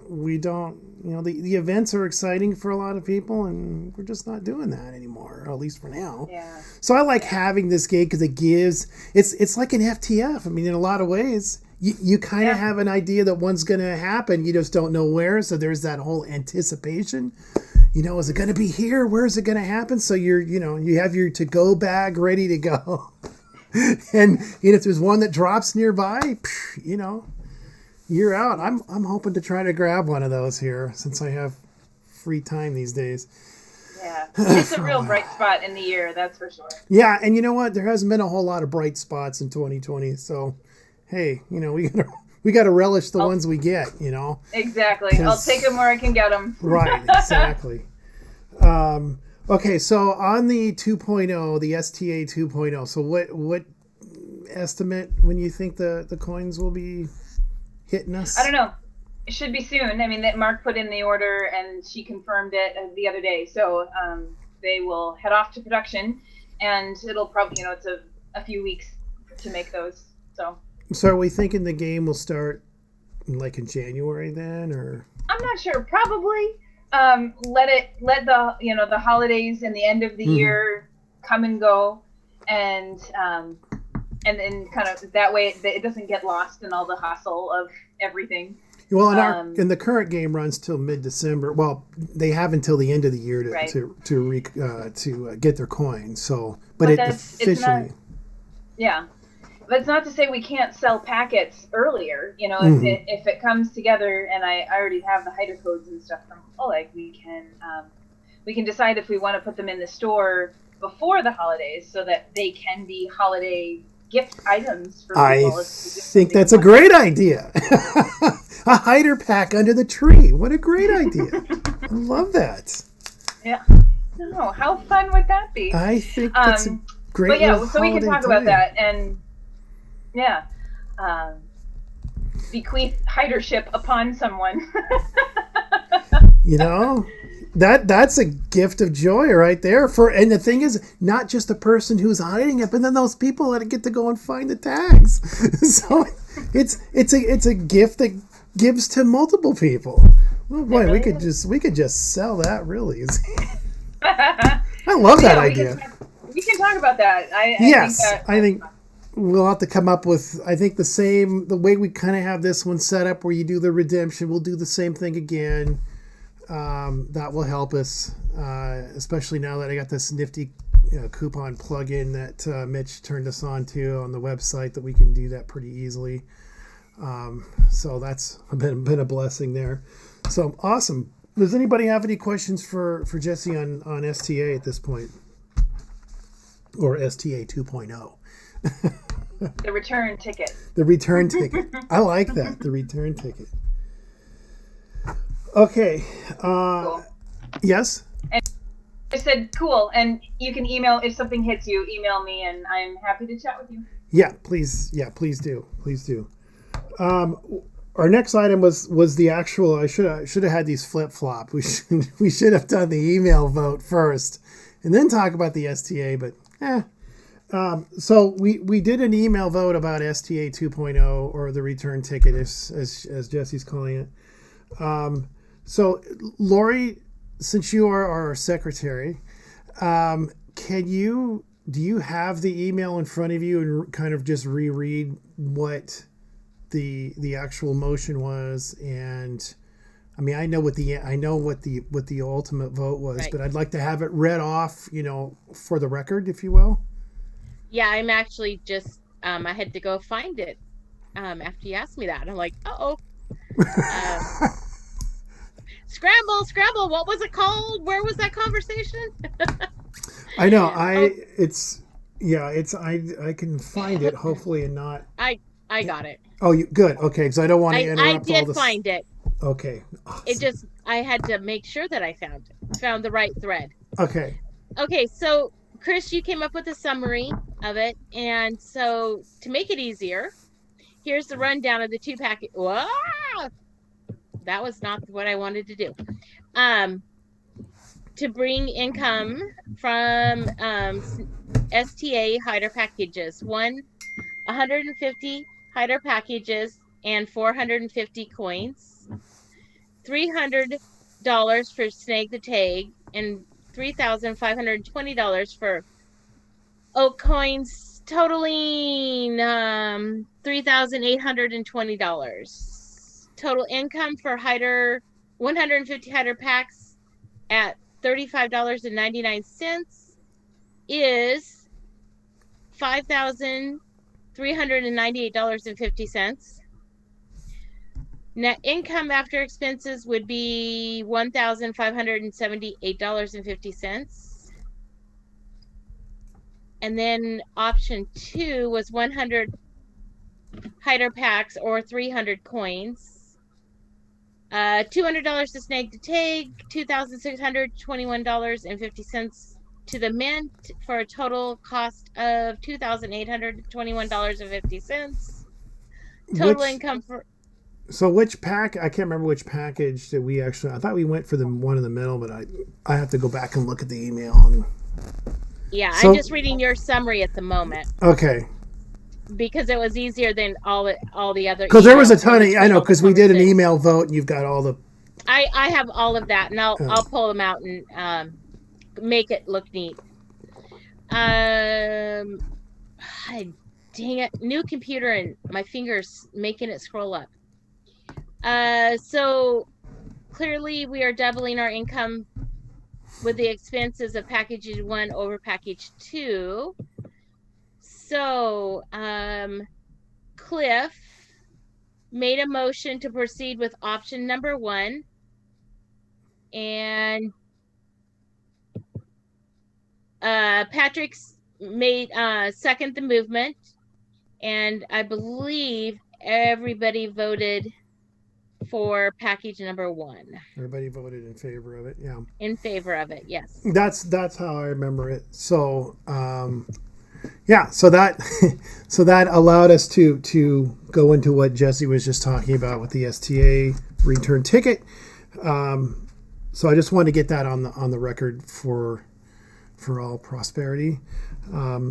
we don't the events are exciting for a lot of people, and we're just not doing that anymore, or at least for now. Yeah. So I like having this game because it's like an FTF. I mean, in a lot of ways, you kind of have an idea that one's going to happen. You just don't know where. So there's that whole anticipation. Is it going to be here? Where is it going to happen? So you have your to-go bag ready to go. And if there's one that drops nearby, you're out. I'm hoping to try to grab one of those here since I have free time these days. Yeah, it's a real bright spot in the year, that's for sure. Yeah, and you know what? There hasn't been a whole lot of bright spots in 2020. So, hey, we got to relish the ones we get. Exactly. I'll take them where I can get them. Right. Exactly. Okay, so on the 2.0, the STA 2.0. So what estimate when you think the coins will be hitting us? I don't know. It should be soon. I mean, that Mark put in the order and she confirmed it the other day. So they will head off to production, and it'll probably, it's a few weeks to make those. So are we thinking the game will start like in January then, or? I'm not sure. Probably. Let the the holidays and the end of the year come and go, and then kind of that way it doesn't get lost in all the hustle of everything. Well, and the current game runs till mid-December. Well, they have until the end of the year to get their coins. So, but it officially, but it's not to say we can't sell packets earlier. If it comes together, and I already have the hider codes and stuff from Oleg, we can decide if we want to put them in the store before the holidays so that they can be holiday gift items for people. I think that's a great idea. A hider pack under the tree. What a great idea. I love that. Yeah. No, how fun would that be? I think that's a great But yeah, so we can talk about that, and bequeath hidership upon someone. That's a gift of joy right there. And the thing is, not just the person who's hiding it, but then those people that get to go and find the tags. So it's a gift that gives to multiple people. Oh boy, we could just sell that really easy. I love that idea. We can talk about that. I think we'll have to come up with, I think the way we kind of have this one set up where you do the redemption, we'll do the same thing again. That will help us, especially now that I got this nifty coupon plugin that Mitch turned us on to on the website, that we can do that pretty easily. So that's been a blessing there. So awesome. Does anybody have any questions for Jesse on STA at this point? Or STA 2.0? The return ticket. The return ticket. I like that. The return ticket. Okay. Cool. Yes? And I said, cool. And you can email, if something hits you, email me, and I'm happy to chat with you. Yeah, please. Yeah, please do. Please do. Our next item was the actual, I should have had these flip-flop. We should have done the email vote first and then talk about the STA, but so we did an email vote about STA 2.0, or the return ticket, as Jesse's calling it. So Lori, since you are our secretary, do you have the email in front of you and kind of just reread what the actual motion was? And I mean, I know what the ultimate vote was, right, but I'd like to have it read off, for the record, if you will. Yeah, I'm actually just I had to go find it after you asked me that. I'm like, scroll Scramble, scramble. What was it called? Where was that conversation? I know. Oh. I can find it hopefully and not. I got it. Oh, you good? Okay, because I don't want to I interrupt all did this. find it. Okay. Awesome. It just I had to make sure that I found the right thread. Okay. Okay, so Chris, you came up with a summary of it, and so to make it easier, here's the rundown of the 2 packet. Wow, that was not what I wanted to do. To bring income from STA hider packages, 150 hider packages and 450 coins, $300 for snag the tag, and $3,520 for oak coins, totaling $3,820. Total income for 150 hider packs at $35.99 is $5,398.50. Net income after expenses would be $1,578.50. And then option 2 was 100 hider packs or 300 coins. $200 to snag the tag, $2,621.50 to the mint for a total cost of $2,821.50. Total income for. So which pack? I can't remember which package that we actually. I thought we went for the one in the middle, but I have to go back and look at the email. Yeah, I'm just reading your summary at the moment. Okay. Because it was easier than all the other. Because there was a ton of, I know, because we did an email vote and you've got all the. I have all of that, and I'll pull them out and make it look neat. Dang it, new computer and my fingers making it scroll up. So clearly we are doubling our income with the expenses of package 1 over package 2. So Cliff made a motion to proceed with option number 1, and Patrick's made second the movement, and I believe everybody voted for package number 1. Everybody voted in favor of it, yeah. In favor of it, yes. That's how I remember it. So yeah, so that allowed us to go into what Jesse was just talking about with the STA return ticket. So I just wanted to get that on the record for all prosperity.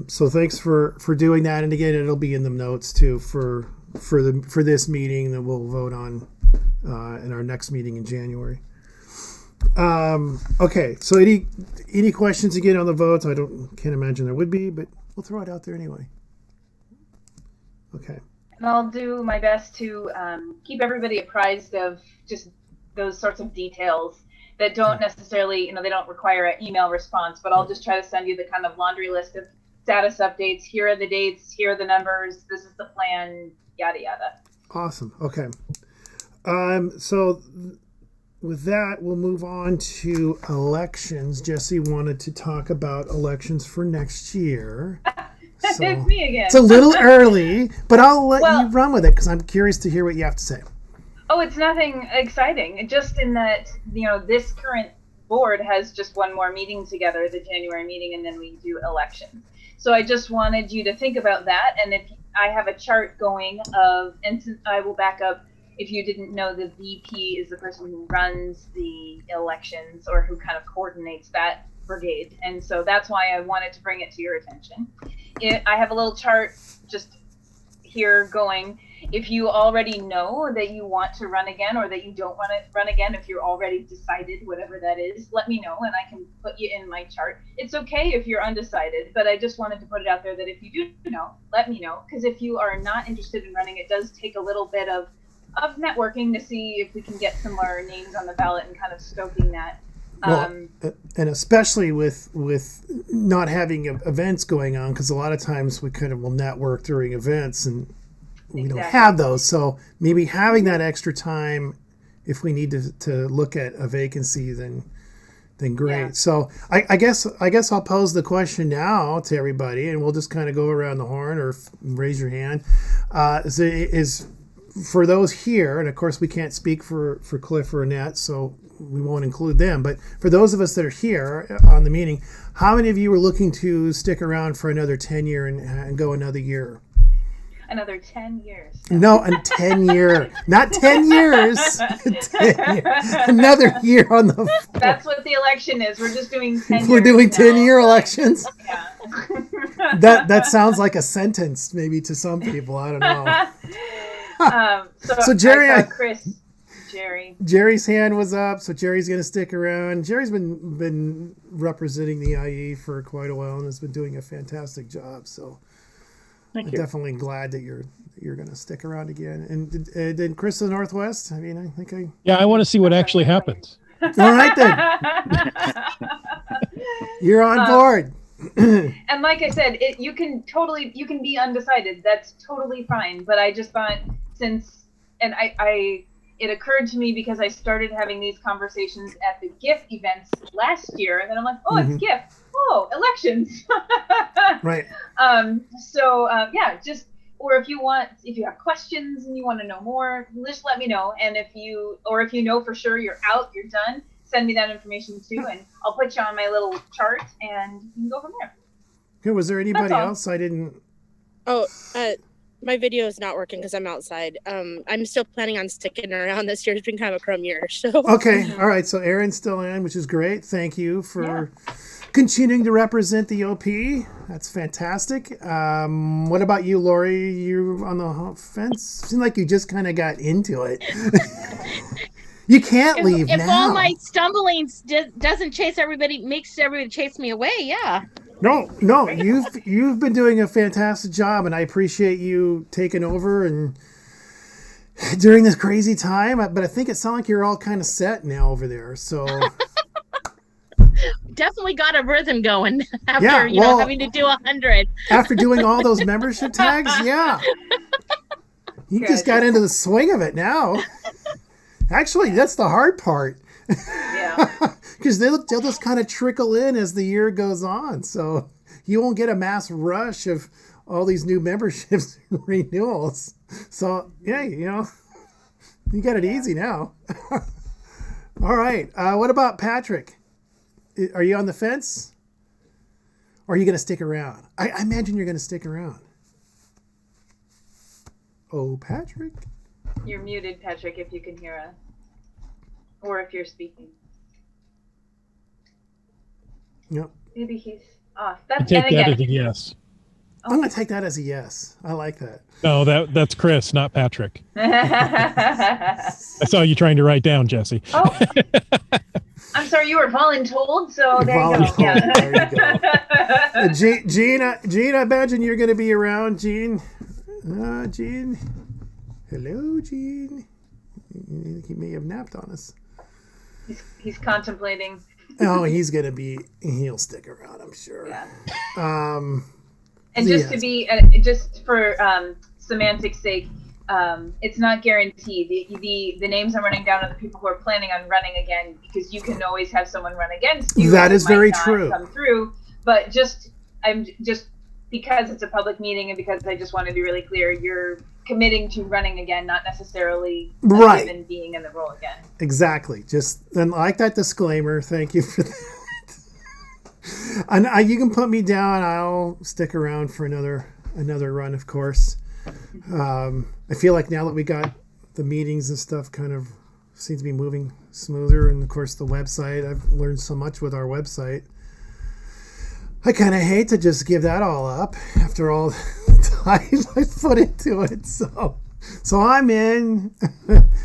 So thanks for doing that, and again, it'll be in the notes too for this meeting that we'll vote on in our next meeting in January. Okay, so any questions again on the votes? Can't imagine there would be, but we'll throw it out there anyway. Okay. And I'll do my best to keep everybody apprised of just those sorts of details that don't necessarily, they don't require an email response, but I'll just try to send you the kind of laundry list of status updates. Here are the dates, here are the numbers, this is the plan, yada, yada. Awesome. Okay. So with that, we'll move on to elections. Jesse wanted to talk about elections for next year. So it's me again. It's a little early, but I'll let you run with it because I'm curious to hear what you have to say. Oh, it's nothing exciting. Just in that, this current board has just one more meeting together, the January meeting, and then we do elections. So I just wanted you to think about that. And if I have a chart going and I will back up. If you didn't know, the VP is the person who runs the elections or who kind of coordinates that brigade. And so that's why I wanted to bring it to your attention. I have a little chart just here going. If you already know that you want to run again or that you don't want to run again, if you're already decided, whatever that is, let me know and I can put you in my chart. It's okay if you're undecided, but I just wanted to put it out there that if you do know, let me know. Because if you are not interested in running, it does take a little bit of networking to see if we can get some more names on the ballot and kind of stoking that. Well, and especially with not having events going on, because a lot of times we kind of will network during events and we don't have those. So maybe having that extra time if we need to look at a vacancy, then great. Yeah. So I guess I'll pose the question now to everybody, and we'll just kind of go around the horn or raise your hand. Is for those here, and of course we can't speak for Cliff or Annette, so we won't include them. But for those of us that are here on the meeting, how many of you are looking to stick around for another 10 year and go another year? Another 10 years. No, a 10 year, not 10 years. 10 year. Another year on the floor. That's what the election is. We're just doing 10 We're years doing now. 10-year elections. Yeah. That sounds like a sentence maybe to some people. I don't know. So Jerry, I saw Jerry's hand was up, so Jerry's going to stick around. Jerry's been representing the IE for quite a while and has been doing a fantastic job. So Thank I'm you. definitely glad that you're going to stick around again. And did Chris of the Northwest? I mean, I think Yeah, I want to see what actually happens. All right then, you're on board. And like I said, you can be undecided. That's totally fine. But I just thought it occurred to me because I started having these conversations at the GIF events last year, and then I'm like, oh, it's GIF. Oh, elections. Right. Or if you have questions and you want to know more, just let me know. And if you know for sure you're out, you're done, send me that information too, and I'll put you on my little chart, and you can go from there. Okay, was there anybody That's all. else? I didn't. Oh, my video is not working because I'm outside. I'm still planning on sticking around this year. It's been kind of a crumb year. So Okay, all right. So Erin's still in, which is great. Thank you for continuing to represent the OP. That's fantastic. What about you, Lori? You on the fence? Seems like you just kind of got into it. You can't leave if now. all my stumblings doesn't makes everybody chase me away, yeah. No, you've been doing a fantastic job, and I appreciate you taking over and during this crazy time. But I think it sounds like you're all kind of set now over there. So Definitely got a rhythm going after Yeah, having to do 100. after doing all those membership tags, yeah, you just got into the swing of it now. Actually, that's the hard part. Yeah. Because they'll just kind of trickle in as the year goes on. So you won't get a mass rush of all these new memberships and renewals. So, yeah, you got it easy now. All right. What about Patrick? Are you on the fence? Or are you going to stick around? I imagine you're going to stick around. Oh, Patrick. You're muted, Patrick, if you can hear us. Or if you're speaking. Yep. Maybe he's off. I take that as a yes. I'm going to take that as a yes. I like that. No, that's Chris, not Patrick. I saw you trying to write down, Jesse. Oh, I'm sorry, you were voluntold, so there you go. Voluntold, there you go. Gene, I imagine you're going to be around, Gene. Gene. Hello, Gene. He may have napped on us. He's contemplating. Oh, he'll stick around, I'm sure. Yeah. And just for semantics sake, it's not guaranteed. The names I'm running down are the people who are planning on running again, because you can always have someone run against you. That is very not true. Come through, but I'm just because it's a public meeting and because I just want to be really clear, you're committing to running again, not necessarily even being in the role again. Exactly. Just and I like that disclaimer. Thank you for that. And you can put me down. I'll stick around for another run, of course. I feel like now that we got the meetings and stuff kind of seems to be moving smoother, and of course the website, I've learned so much with our website. I kind of hate to just give that all up after all the time I put into it. So I'm in.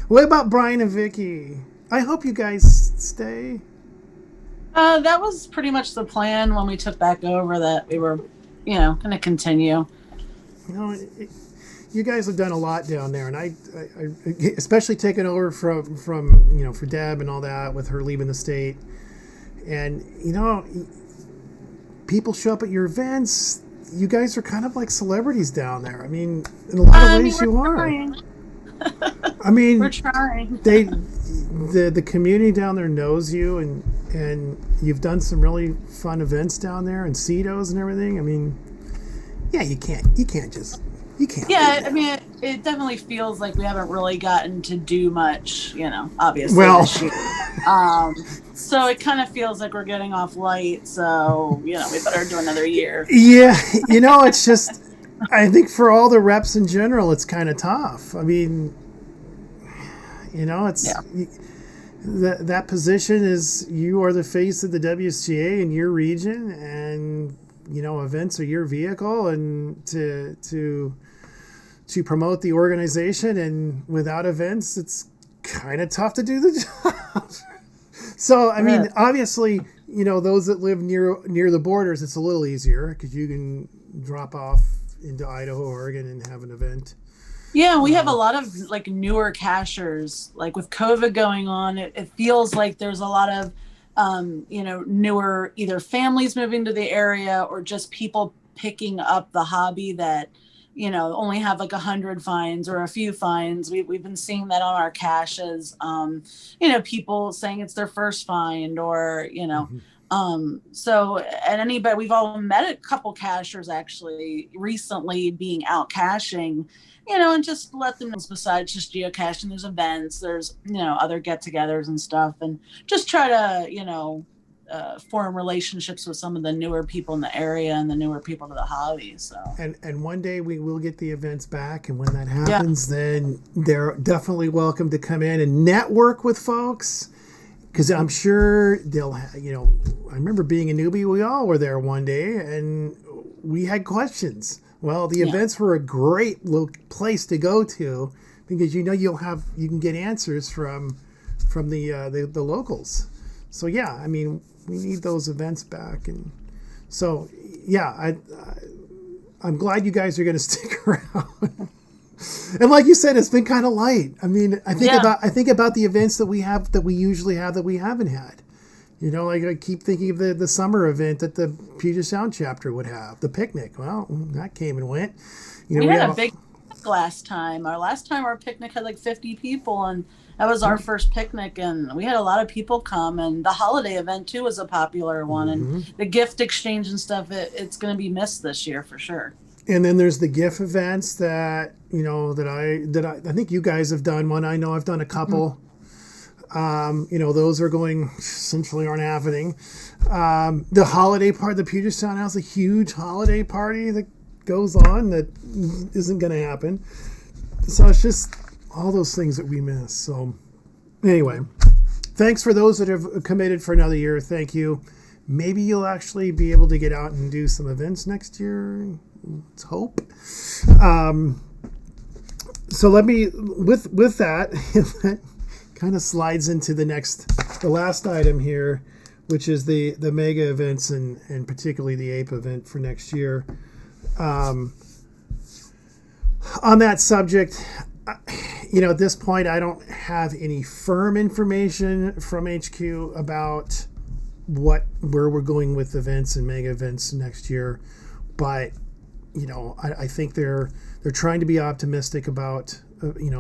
What about Brian and Vicky? I hope you guys stay. That was pretty much the plan when we took back over, that we were, going to continue. You guys have done a lot down there, and I especially taking over from for Deb and all that with her leaving the state, and people show up at your events. You guys are kind of like celebrities down there. I mean, in a lot of ways you are. Trying. I mean, We're trying. the community down there knows you, and you've done some really fun events down there and CETOs and everything. I mean, yeah, you can't. Yeah, I mean, it definitely feels like we haven't really gotten to do much, obviously. Well, this year. So it kind of feels like we're getting off light. So, we better do another year. Yeah, it's just, I think for all the reps in general, it's kind of tough. I mean, it's that position is, you are the face of the WSGA in your region, and events are your vehicle, and to promote the organization, and without events, it's kind of tough to do the job. So, I mean, obviously, those that live near the borders, it's a little easier because you can drop off into Idaho, Oregon, and have an event. Yeah, we have a lot of newer cachers. Like with COVID going on, it feels like there's a lot of newer either families moving to the area or just people picking up the hobby that only have 100 finds or a few finds. We've been seeing that on our caches. People saying it's their first find, or so, and anybody, we've all met a couple cachers actually recently being out caching, and just let them know, besides just geocaching, there's events, there's other get-togethers and stuff, and just try to form relationships with some of the newer people in the area and the newer people to the hobby. So and one day we will get the events back, and when that happens, then they're definitely welcome to come in and network with folks, because I'm sure they'll I remember being a newbie, we all were there one day and we had questions. Well, the events were a great place to go to, because you can get answers from the locals. So yeah, I mean, we need those events back, and so yeah, I'm glad you guys are going to stick around. And like you said, it's been kind of light. I mean, I think about the events that we usually have that we haven't had. I keep thinking of the summer event that the Puget Sound chapter would have, the picnic. Well, that came and went. We had a big last time. Our picnic had 50 people, and that was our first picnic, and we had a lot of people come, and the holiday event too was a popular one, and the gift exchange and stuff, it's going to be missed this year for sure. And then there's the gift events that I think you guys have done one. I know I've done a couple. Those are going, essentially aren't happening. The holiday part, the Puget Sound has a huge holiday party that goes on that isn't going to happen. So it's just all those things that we miss. So anyway, thanks for those that have committed for another year. Thank you. Maybe you'll actually be able to get out and do some events next year. Let's hope. So let me, with that, kind of slides into the last item here, which is the mega events and particularly the APE event for next year. On that subject, at this point, I don't have any firm information from HQ about where we're going with events and mega events next year, but I think they're trying to be optimistic about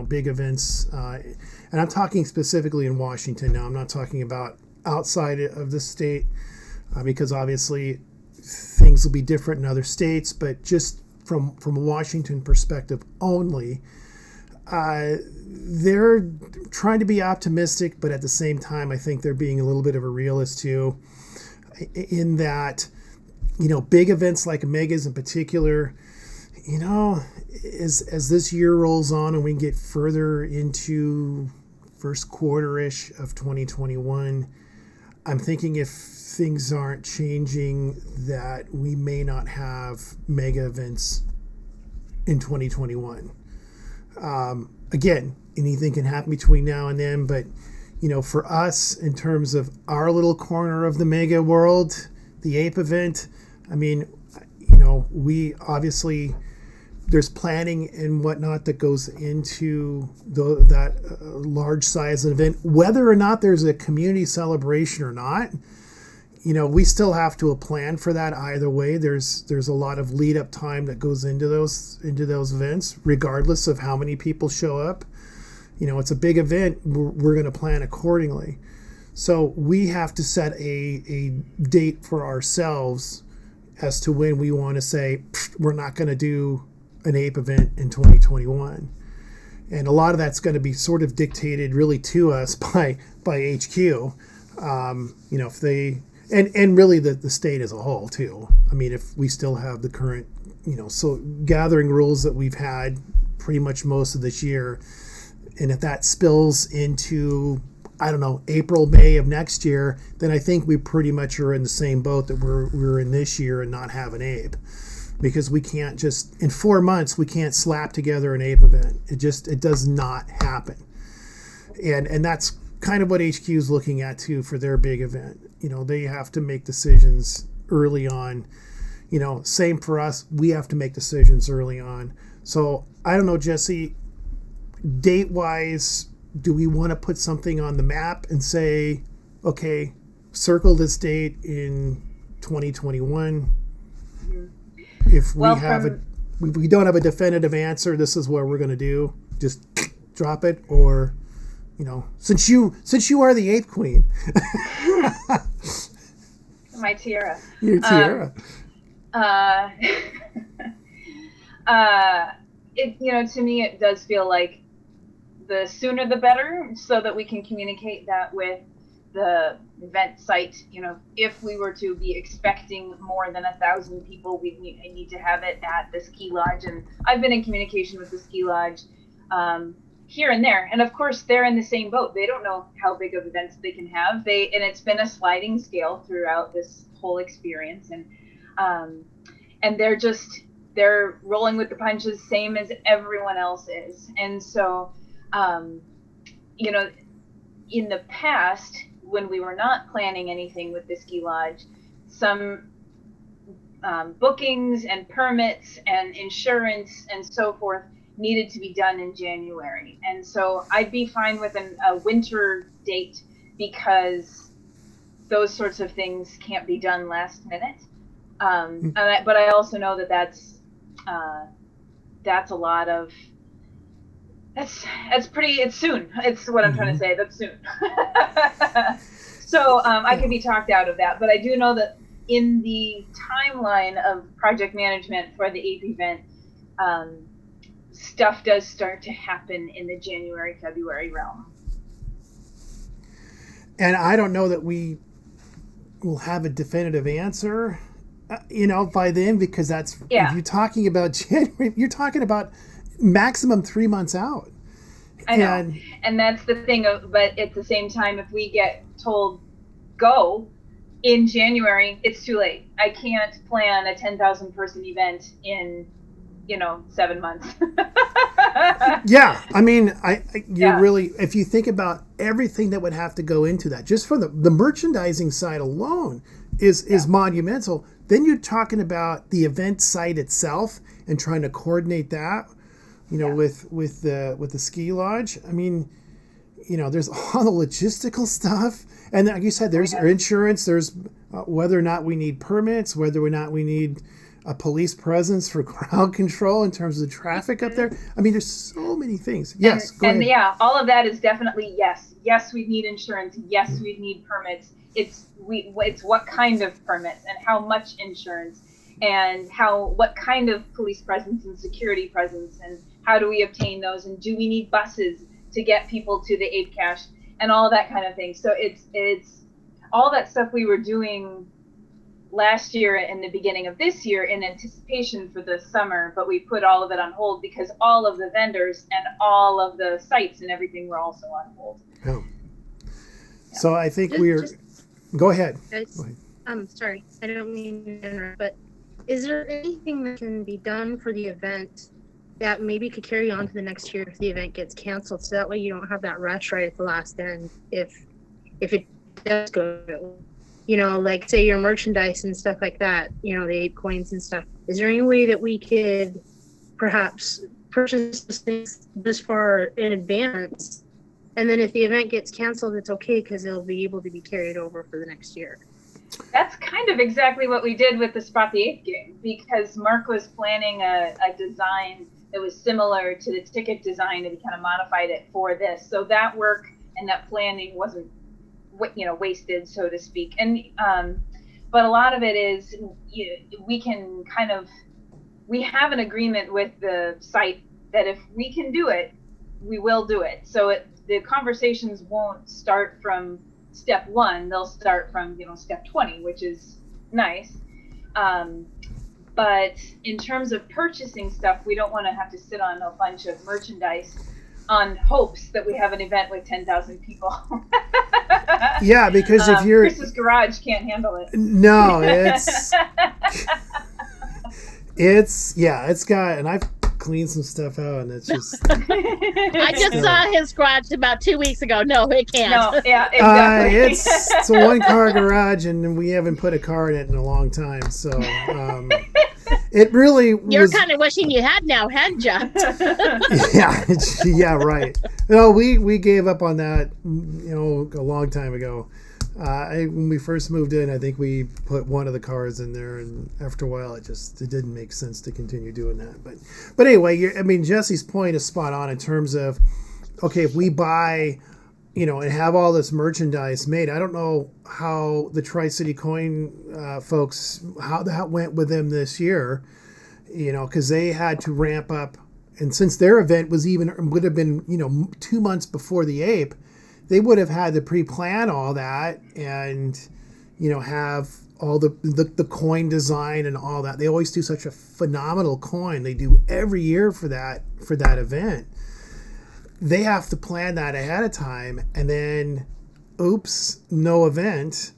big events, and I'm talking specifically in Washington now. I'm not talking about outside of the state, because obviously things will be different in other states, but just from a Washington perspective only, they're trying to be optimistic, but at the same time, I think they're being a little bit of a realist too, in that, big events like megas in particular, as this year rolls on and we get further into first quarter-ish of 2021, I'm thinking if things aren't changing, that we may not have mega events in 2021. Again, anything can happen between now and then, but for us, in terms of our little corner of the mega world, the APE event, I mean, we obviously, there's planning and whatnot that goes into that large size event. Whether or not there's a community celebration or not, we still have to plan for that either way. There's a lot of lead up time that goes into those events, regardless of how many people show up. it's a big event. We're going to plan accordingly. So we have to set a date for ourselves as to when we want to say we're not going to do an APE event in 2021. And a lot of that's going to be sort of dictated really to us by HQ. If they, and really the state as a whole too. I mean, if we still have the current, so gathering rules that we've had pretty much most of this year, and if that spills into, I don't know, April, May of next year, then I think we pretty much are in the same boat that we're in this year and not have an APE. Because we can't just, in 4 months, we can't slap together an APE event. It does not happen. And that's kind of what HQ is looking at too for their big event. They have to make decisions early on. Same for us. We have to make decisions early on. So I don't know, Jesse, date-wise, do we want to put something on the map and say, okay, circle this date in 2021? If we don't have a definitive answer, this is what we're going to do. Just drop it, or since you are the APE queen, my tiara. Your tiara. To me, it does feel like the sooner the better, so that we can communicate that with the event site. If we were to be expecting more than 1,000 people, we need to have it at the ski lodge. And I've been in communication with the ski lodge here and there, and of course they're in the same boat. They don't know how big of events they can have. And it's been a sliding scale throughout this whole experience, and they're rolling with the punches, same as everyone else is. And so in the past, when we were not planning anything with the ski lodge, some bookings and permits and insurance and so forth needed to be done in January. And so I'd be fine with a winter date, because those sorts of things can't be done last minute. But I also know that that's a lot of, it's soon. It's what I'm trying to say. That's soon. So I could be talked out of that, but I do know that in the timeline of project management for the APE event, stuff does start to happen in the January, February realm. And I don't know that we will have a definitive answer, by then, because if you're talking about January, you're talking about maximum 3 months out. I know. And that's the thing, but at the same time, if we get told go in January, it's too late. I can't plan a 10,000 person event in 7 months. Yeah, I mean, really, if you think about everything that would have to go into that, just from the merchandising side alone is monumental. Then you're talking about the event site itself and trying to coordinate that, with the ski lodge. I mean, there's all the logistical stuff, and like you said, there's insurance. There's whether or not we need permits, whether or not we need a police presence for crowd control in terms of the traffic up there. I mean, there's so many things. Yes, go ahead. Yeah, all of that is definitely yes. Yes, we need insurance. Yes, we need permits. It's what kind of permits and how much insurance, and what kind of police presence and security presence, and how do we obtain those, and do we need buses to get people to the APE cache, and all that kind of thing. So it's all that stuff we were doing last year and the beginning of this year in anticipation for the summer, but we put all of it on hold because all of the vendors and all of the sites and everything were also on hold. Oh. Yeah. So I think go ahead. I'm sorry, I don't mean to interrupt, but is there anything that can be done for the event that maybe could carry on to the next year if the event gets canceled, so that way you don't have that rush right at the last end if it does go? Like say your merchandise and stuff like that, the APE coins and stuff. Is there any way that we could perhaps purchase those things this far in advance? And then if the event gets canceled, it's okay because it'll be able to be carried over for the next year. That's kind of exactly what we did with the Spot the APE game, because Mark was planning a design that was similar to the ticket design, and we kind of modified it for this. So that work and that planning wasn't, wasted, so to speak. And but a lot of it is we have an agreement with the site that if we can do it, we will do it. So the conversations won't start from step 1; they'll start from step 20, which is nice. But in terms of purchasing stuff, we don't want to have to sit on a bunch of merchandise on hopes that we have an event with 10,000 people. Yeah, because if you're Chris's garage can't handle it. No, it's got, and I've cleaned some stuff out, and it's just. I just saw his garage about 2 weeks ago. No, it can't. No, yeah, exactly. It's a 1-car garage, and we haven't put a car in it in a long time. So it really You're kind of wishing you had now, hadn't you? Yeah, right. No, we gave up on that, a long time ago. When we first moved in, I think we put one of the cars in there, and after a while, it didn't make sense to continue doing that. But anyway, Jesse's point is spot on in terms of, okay, if we buy, and have all this merchandise made, I don't know how the Tri-City Coin folks, how that went with them this year, because they had to ramp up, and since their event would have been 2 months before the Ape, they would have had to pre-plan all that and, have all the coin design and all that. They always do such a phenomenal coin. They do every year for that event. They have to plan that ahead of time, and then, oops, no event.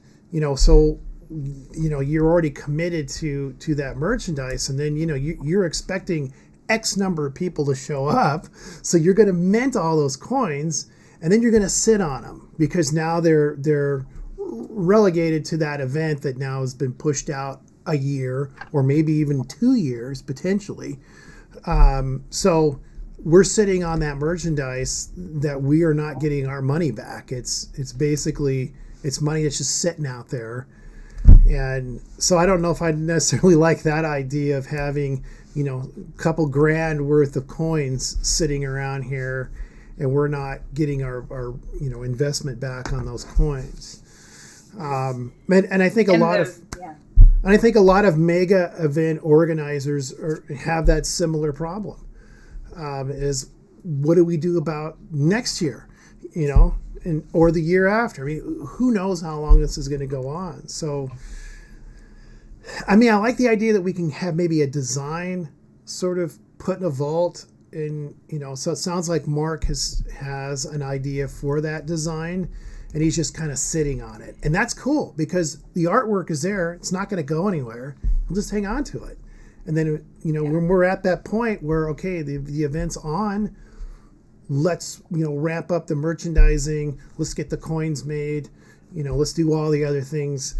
So, you're already committed to that merchandise, and then you're expecting X number of people to show up, so you're going to mint all those coins. And then you're going to sit on them because now they're relegated to that event that now has been pushed out a year or maybe even 2 years potentially. So we're sitting on that merchandise that we are not getting our money back. It's basically money that's just sitting out there. And so I don't know if I necessarily like that idea of having a couple grand worth of coins sitting around here, and we're not getting our investment back on those coins. And I think a lot of mega event organizers have that similar problem. Is what do we do about next year, or the year after? I mean, who knows how long this is going to go on? So, I like the idea that we can have maybe a design sort of put in a vault. And so it sounds like Mark has an idea for that design, and he's just kind of sitting on it, and that's cool because the artwork is there. It's not going to go anywhere. We'll just hang on to it, and then when we're at that point where okay, the event's on, let's ramp up the merchandising. Let's get the coins made. Let's do all the other things.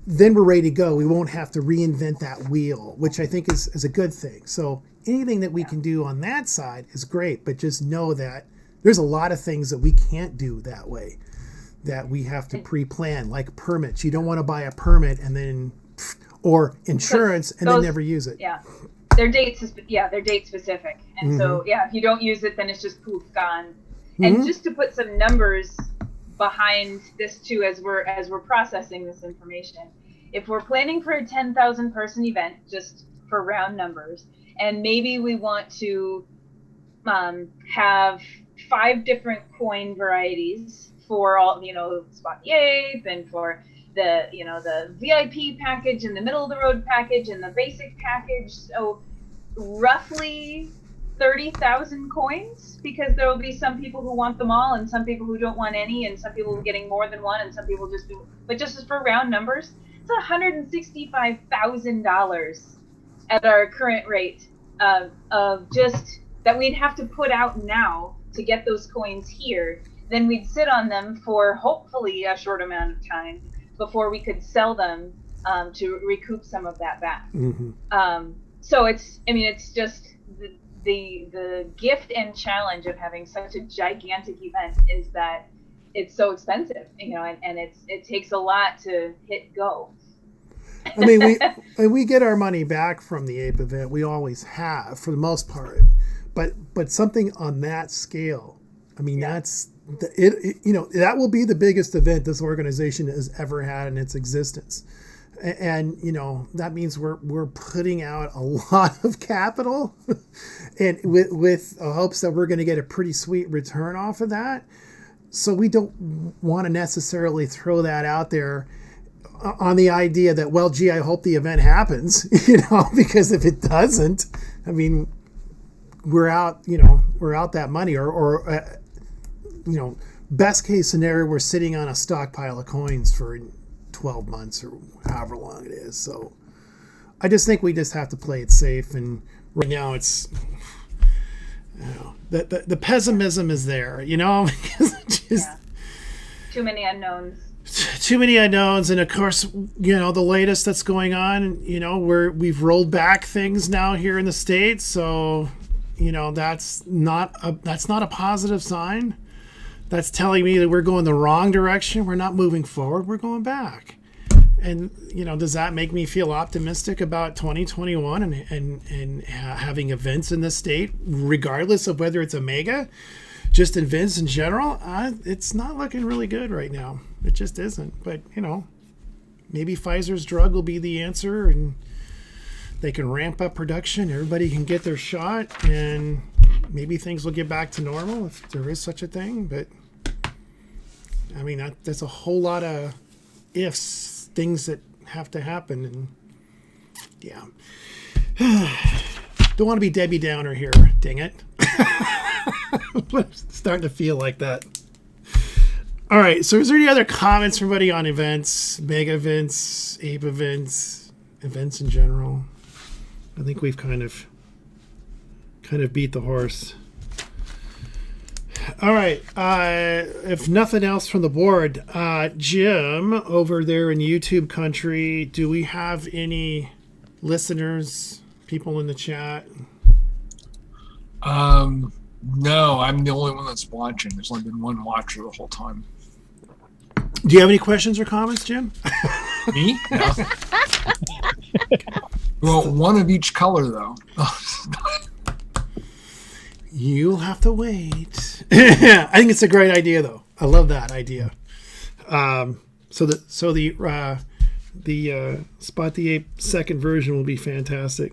Then we're ready to go. We won't have to reinvent that wheel, which I think is a good thing. So anything that we can do on that side is great, but just know that there's a lot of things that we can't do that way, that we have to pre-plan, like permits. You don't want to buy a permit and then, or insurance and then never use it. Yeah, they're date specific, and so if you don't use it, then it's just poof, gone. And just to put some numbers behind this too, as we're processing this information, if we're planning for a 10,000 person event, just for round numbers, and maybe we want to have 5 different coin varieties for all, Spot the Ape, and for the VIP package and the middle of the road package and the basic package. So roughly 30,000 coins, because there will be some people who want them all and some people who don't want any, and some people getting more than one, and some people just do. But just as for round numbers, it's $165,000 at our current rate of just that we'd have to put out now to get those coins here. Then we'd sit on them for hopefully a short amount of time before we could sell them to recoup some of that back. So it's just the gift and challenge of having such a gigantic event is that it's so expensive, and it takes a lot to hit go. I mean, we get our money back from the Ape event. We always have, for the most part. but something on that scale. I mean, that's that will be the biggest event this organization has ever had in its existence. And that means we're putting out a lot of capital, and with hopes that we're going to get a pretty sweet return off of that. So we don't want to necessarily throw that out there on the idea that, well, gee, I hope the event happens, because if it doesn't, I mean, we're out that money, or best case scenario, we're sitting on a stockpile of coins for 12 months or however long it is. So I just think we just have to play it safe. And right now it's, the pessimism is there, just too many unknowns. Too many unknowns. And of course, the latest that's going on, we've rolled back things now here in the States. So, that's not a positive sign. That's telling me that we're going the wrong direction. We're not moving forward. We're going back. And, does that make me feel optimistic about 2021 and having events in the state, regardless of whether it's a mega, just events in general? It's not looking really good right now. It just isn't. But, maybe Pfizer's drug will be the answer, and they can ramp up production. Everybody can get their shot, and maybe things will get back to normal if there is such a thing. But I mean, there's a whole lot of ifs, things that have to happen, and yeah. Don't want to be Debbie Downer here, dang it. Starting to feel like that. All right, so is there any other comments from anybody on events, mega events, ape events, events in general? I think we've kind of beat the horse. All right. If nothing else from the board, Jim, over there in YouTube country, do we have any listeners, people in the chat? No, I'm the only one that's watching. There's only been one watcher the whole time. Do you have any questions or comments, Jim? Me? No. Well, one of each color, though. You'll have to wait. I think it's a great idea, though. I love that idea. So the Spot the Ape second version will be fantastic.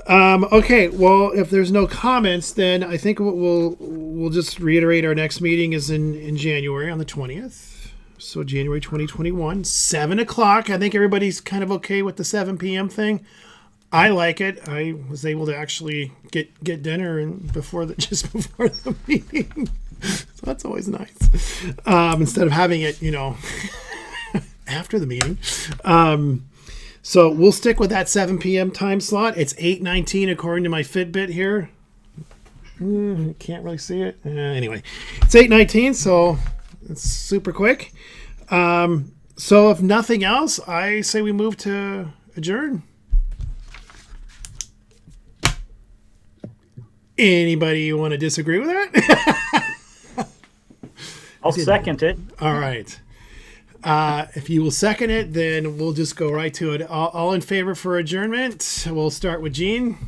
Okay, well, if there's no comments, then I think we'll just reiterate our next meeting is in January on the 20th. So January 2021, 7 o'clock. I think everybody's kind of okay with the 7 p.m. thing. I like it. I was able to actually get dinner just before the meeting. So that's always nice. Instead of having it, after the meeting. So we'll stick with that 7 p.m. time slot. It's 8:19 according to my Fitbit here. Can't really see it. Anyway, it's 8:19, so it's super quick. So if nothing else, I say we move to adjourn. Anybody want to disagree with that? I'll second it. All right. If you will second it, then we'll just go right to it. All in favor for adjournment? We'll start with Gene.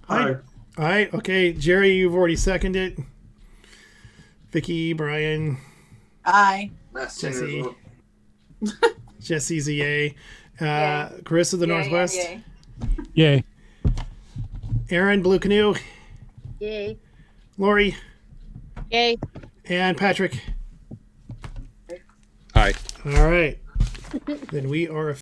Aye. All right. Okay. Jerry, you've already seconded it. Vicky, Brian. Aye. Jesse. Jesse's a yay. Carissa, the Northwest. Yay. Yay. Aaron, Blue Canoe. Yay. Lori. Yay. And Patrick. Aye. All right. Then we are